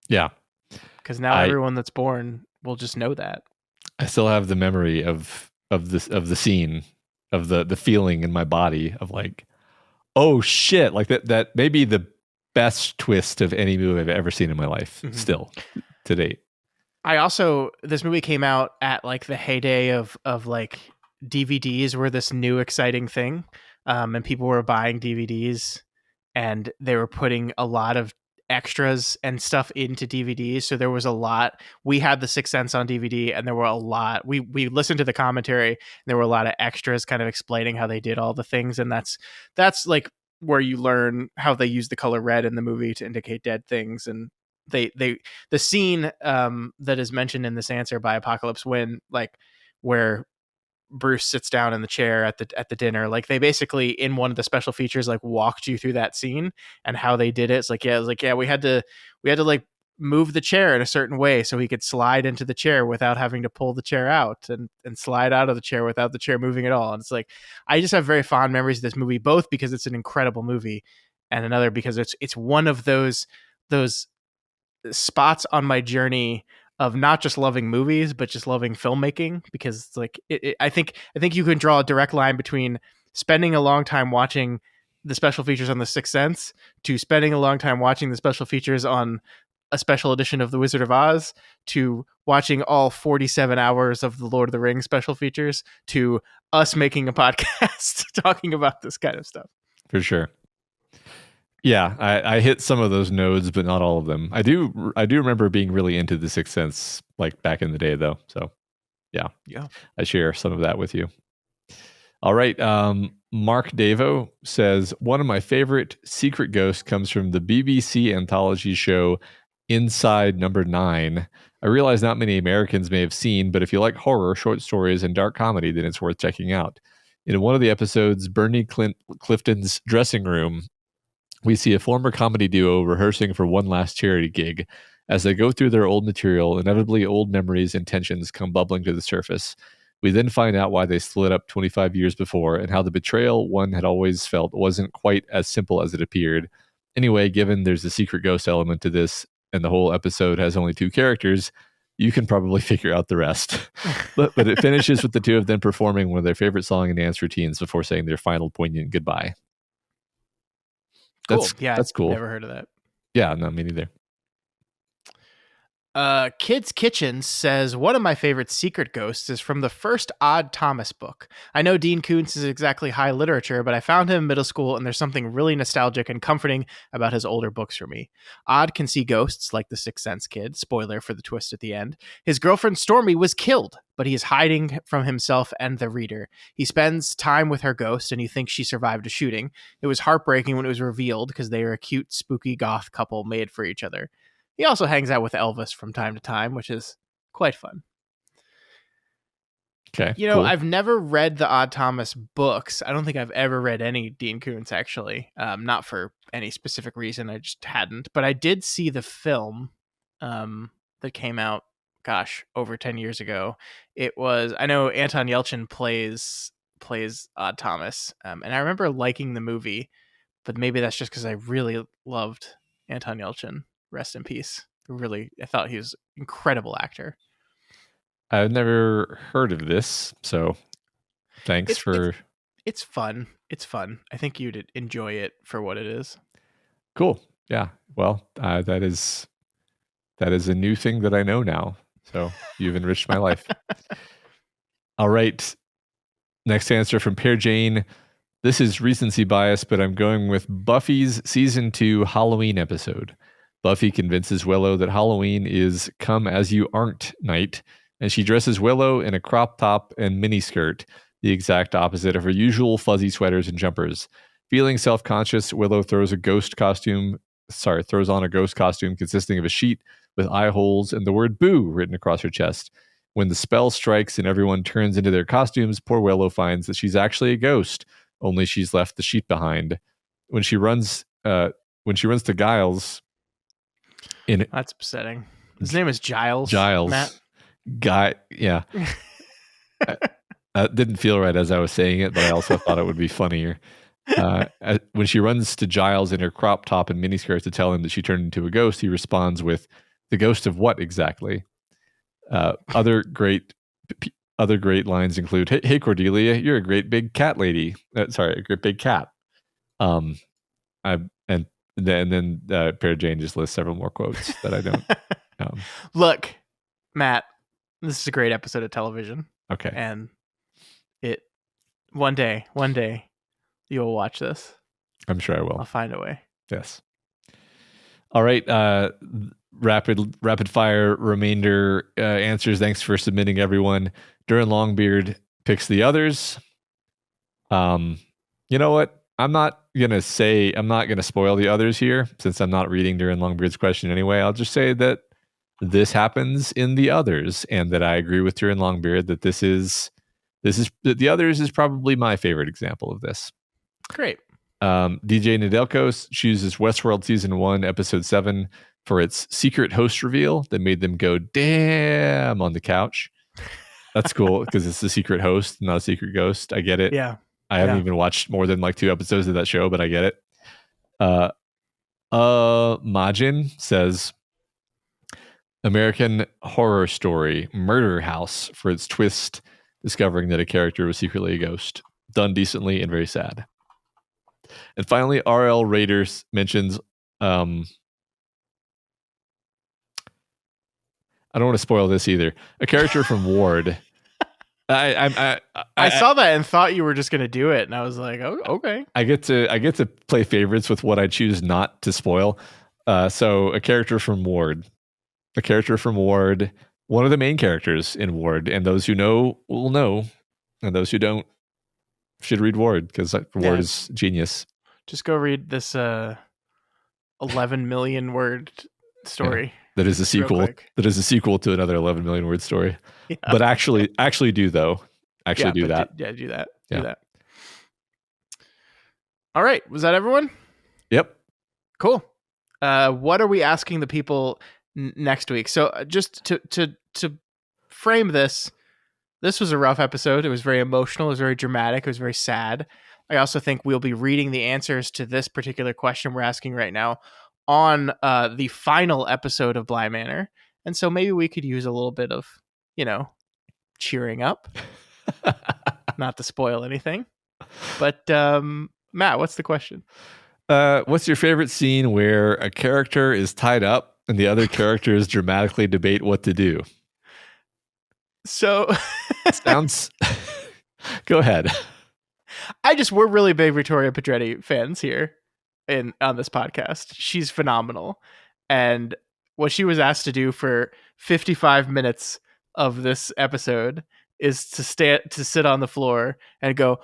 Yeah, because now everyone that's born will just know that. I still have the memory of the scene, of the feeling in my body of like, oh shit, like that may be the best twist of any movie I've ever seen in my life, still to date. This movie came out at like the heyday of like DVDs were this new exciting thing, and people were buying DVDs and they were putting a lot of extras and stuff into DVDs. So there was a lot. We had The Sixth Sense on DVD, and there were a lot. We listened to the commentary, and there were a lot of extras kind of explaining how they did all the things, and that's like where you learn how they use the color red in the movie to indicate dead things. And the scene that is mentioned in this answer by Apocalypse Win, like where Bruce sits down in the chair at the dinner, like they basically in one of the special features like walked you through that scene and how they did it. It's like, we had to like move the chair in a certain way so he could slide into the chair without having to pull the chair out, and slide out of the chair without the chair moving at all. And it's like, I just have very fond memories of this movie, both because it's an incredible movie and another because it's one of those spots on my journey of not just loving movies, but just loving filmmaking, because it's like, I think you can draw a direct line between spending a long time watching the special features on The Sixth Sense to spending a long time watching the special features on a special edition of The Wizard of Oz to watching all 47 hours of the Lord of the Rings special features to us making a podcast talking about this kind of stuff. For sure. Yeah, I hit some of those nodes, but not all of them. I do remember being really into The Sixth Sense, like back in the day, though. So, yeah, I share some of that with you. All right, Mark Davo says, one of my favorite secret ghosts comes from the BBC anthology show Inside Number 9. I realize not many Americans may have seen, but if you like horror, short stories, and dark comedy, then it's worth checking out. In one of the episodes, Bernie Clifton's dressing room, we see a former comedy duo rehearsing for one last charity gig. As they go through their old material, inevitably old memories and tensions come bubbling to the surface. We then find out why they split up 25 years before and how the betrayal one had always felt wasn't quite as simple as it appeared. Anyway, given there's a secret ghost element to this and the whole episode has only 2 characters, you can probably figure out the rest. but it finishes with the two of them performing one of their favorite song and dance routines before saying their final poignant goodbye. Cool. That's cool. Never heard of that. Yeah, no, me neither. Kids Kitchen says, one of my favorite secret ghosts is from the first Odd Thomas book. I know Dean Koontz is exactly high literature, but I found him in middle school, and there's something really nostalgic and comforting about his older books for me. Odd can see ghosts like the Sixth Sense kid. Spoiler for the twist at the end. His girlfriend Stormy was killed, but he is hiding from himself and the reader. He spends time with her ghost, and he thinks she survived a shooting. It was heartbreaking when it was revealed because they are a cute, spooky goth couple made for each other. He also hangs out with Elvis from time to time, which is quite fun. Okay, You know, cool. I've never read the Odd Thomas books. I don't think I've ever read any Dean Koontz, actually. Not for any specific reason. I just hadn't. But I did see the film that came out, gosh, over 10 years ago. It was, I know Anton Yelchin plays Odd Thomas. And I remember liking the movie, but maybe that's just because I really loved Anton Yelchin. Rest in peace. Really, I thought he was an incredible actor. I've never heard of this, so thanks for... It's fun. It's fun. I think you'd enjoy it for what it is. Cool. Yeah. Well, that is a new thing that I know now. So you've enriched my life. All right. Next answer from Pear Jane. This is recency bias, but I'm going with Buffy's season 2 Halloween episode. Buffy convinces Willow that Halloween is come as you aren't night, and she dresses Willow in a crop top and miniskirt, the exact opposite of her usual fuzzy sweaters and jumpers. Feeling self-conscious, Willow throws on a ghost costume consisting of a sheet with eye holes and the word boo written across her chest. When the spell strikes and everyone turns into their costumes, poor Willow finds that she's actually a ghost, only she's left the sheet behind. When she runs to Giles, that's upsetting. His name is Giles. Matt. Yeah. Didn't feel right as I was saying it, but I also thought it would be funnier. When she runs to Giles in her crop top and miniskirt to tell him that she turned into a ghost, he responds with, "The ghost of what exactly?" Other great lines include, "Hey Cordelia, you're a great big cat lady." A great big cat. And then Pear Jane just lists several more quotes that I don't. Look, Matt, this is a great episode of television. Okay. And one day you'll watch this. I'm sure I will. I'll find a way. Yes. All right. Rapid fire remainder answers. Thanks for submitting, everyone. Duran Longbeard picks the others. You know what? I'm not gonna spoil the others here, since I'm not reading Duran Longbeard's question anyway. I'll just say that this happens in the others, and that I agree with Duran Longbeard that the others is probably my favorite example of this. Great. DJ Nedelko chooses Westworld Season 1, Episode 7 for its secret host reveal that made them go, damn, on the couch. That's cool, because it's a secret host, not a secret ghost. I get it. Yeah. I haven't even watched more than like 2 episodes of that show, but I get it. Majin says American Horror Story Murder House for its twist, discovering that a character was secretly a ghost. Done decently and very sad. And finally, RL Raiders mentions, I don't want to spoil this either, a character from Ward. I saw that and thought you were just going to do it, and I was like, oh, okay. I get to play favorites with what I choose not to spoil. So a character from Ward, one of the main characters in Ward, and those who know will know, and those who don't should read Ward, because Ward is genius. Just go read this 11 million word story. Yeah, that is a sequel. That is a sequel to another 11 million word story. Yeah. But actually do though. Do that. Do that. Do that. All right. Was that everyone? Yep. Cool. What are we asking the people next week? So just to frame this was a rough episode. It was very emotional. It was very dramatic. It was very sad. I also think we'll be reading the answers to this particular question we're asking right now on the final episode of Bly Manor. And so maybe we could use a little bit of, cheering up. Not to spoil anything. But Matt, what's the question? What's your favorite scene where a character is tied up and the other characters dramatically debate what to do? So sounds. Go ahead. We're really big Victoria Pedretti fans here on this podcast. She's phenomenal. And what she was asked to do for 55 minutes of this episode is to sit on the floor and go.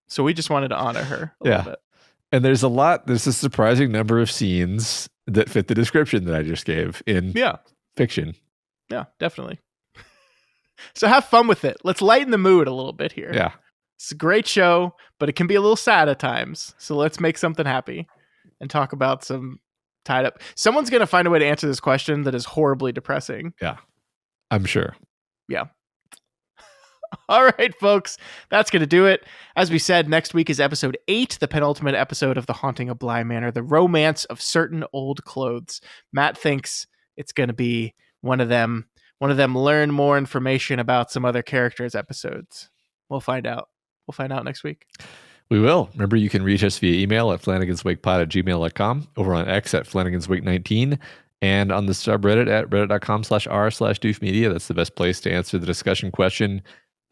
So we just wanted to honor her a little bit. And there's a surprising number of scenes that fit the description that I just gave in fiction. Yeah, definitely. So have fun with it. Let's lighten the mood a little bit here. Yeah. It's a great show, but it can be a little sad at times. So let's make something happy and talk about some tied up. Someone's going to find a way to answer this question that is horribly depressing. Yeah. I'm sure. Yeah. All right, folks, that's going to do it. As we said, next week is episode 8, the penultimate episode of The Haunting of Bly Manor, the romance of certain old clothes. Matt thinks it's going to be one of them learn more information about some other characters episodes. We'll find out. We'll find out next week. We will. Remember, you can reach us via email at flanaganswakepod@gmail.com, over on X at flanaganswake19, and on the subreddit at reddit.com/r/doofmedia. That's the best place to answer the discussion question.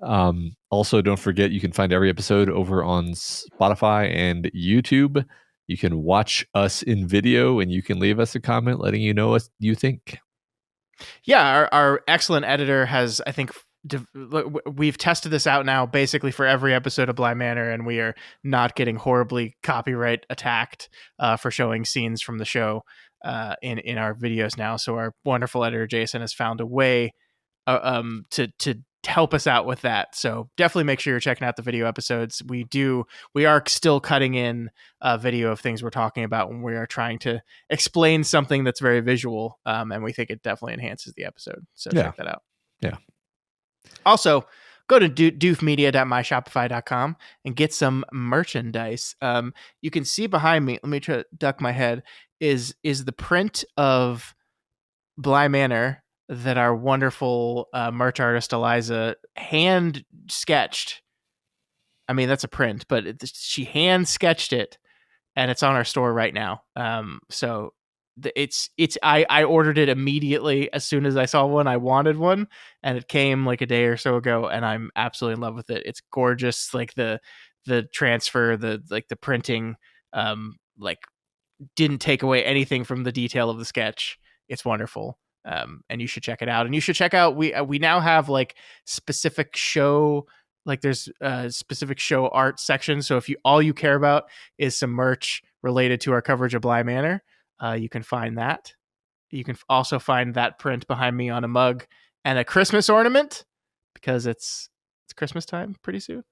Also, don't forget, you can find every episode over on Spotify and YouTube. You can watch us in video, and you can leave us a comment letting you know what you think. Yeah, our excellent editor has, I think, we've tested this out now basically for every episode of Bly Manor, and we are not getting horribly copyright attacked for showing scenes from the show in our videos now. So our wonderful editor Jason has found a way to help us out with that. So definitely make sure you're checking out the video episodes. We are still cutting in a video of things we're talking about when we are trying to explain something that's very visual, and we think it definitely enhances the episode. So check that out. Yeah. Also, go to doofmedia.myshopify.com and get some merchandise. You can see behind me, let me try to duck my head, is the print of Bly Manor that our wonderful merch artist Eliza hand sketched. I mean, that's a print, but she hand sketched it, and it's on our store right now. So I ordered it immediately as soon as I saw one. I wanted one, and it came like a day or so ago, and I'm absolutely in love with it. It's gorgeous. Like the transfer, the printing, didn't take away anything from the detail of the sketch. It's wonderful. And you should check it out. And you should check out, we now have like specific show, like there's a specific show art section. So if all you care about is some merch related to our coverage of Bly Manor, you can find that. You can also find that print behind me on a mug and a Christmas ornament, because it's Christmas time pretty soon.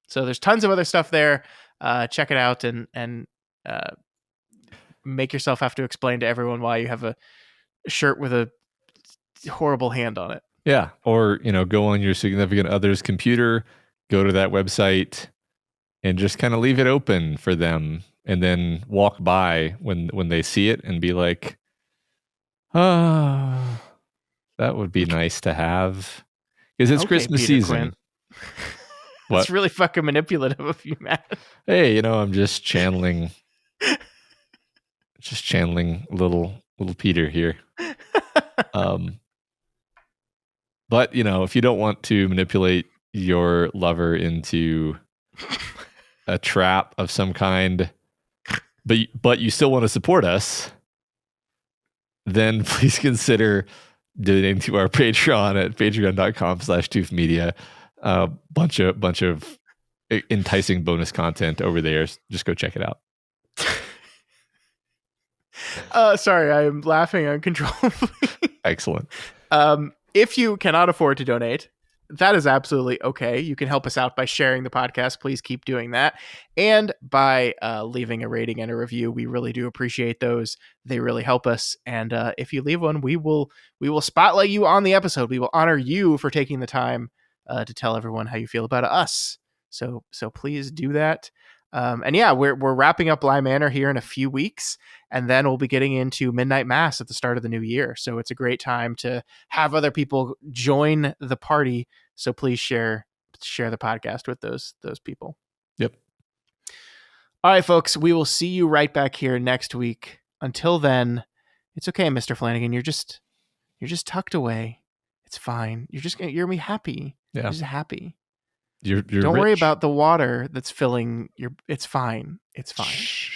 So there's tons of other stuff there. Check it out and make yourself have to explain to everyone why you have a shirt with a horrible hand on it. Yeah. Or, go on your significant other's computer, go to that website, and just kind of leave it open for them, and then walk by when they see it and be like, that would be nice to have, because it's Christmas Peter season. That's really fucking manipulative of you, Matt. Hey, I'm just channeling little Peter here. But if you don't want to manipulate your lover into a trap of some kind, but you still want to support us, then please consider donating to our Patreon at patreon.com/doofmedia. Bunch of enticing bonus content over there. Just go check it out. Sorry, I am laughing uncontrollably. Excellent. If you cannot afford to donate, that is absolutely okay. You can help us out by sharing the podcast. Please keep doing that. And by leaving a rating and a review. We really do appreciate those. They really help us. And if you leave one, we will spotlight you on the episode. We will honor you for taking the time to tell everyone how you feel about us. So please do that. And yeah, we're wrapping up Bly Manor here in a few weeks, and then we'll be getting into Midnight Mass at the start of the new year. So it's a great time to have other people join the party. So please share the podcast with those people. Yep. All right, folks, we will see you right back here next week. Until then, it's okay, Mr. Flanagan. You're just tucked away. It's fine. You're gonna be happy. Yeah. You're just happy. You're Don't rich. worry about the water that's filling your. It's fine. It's fine. Shh.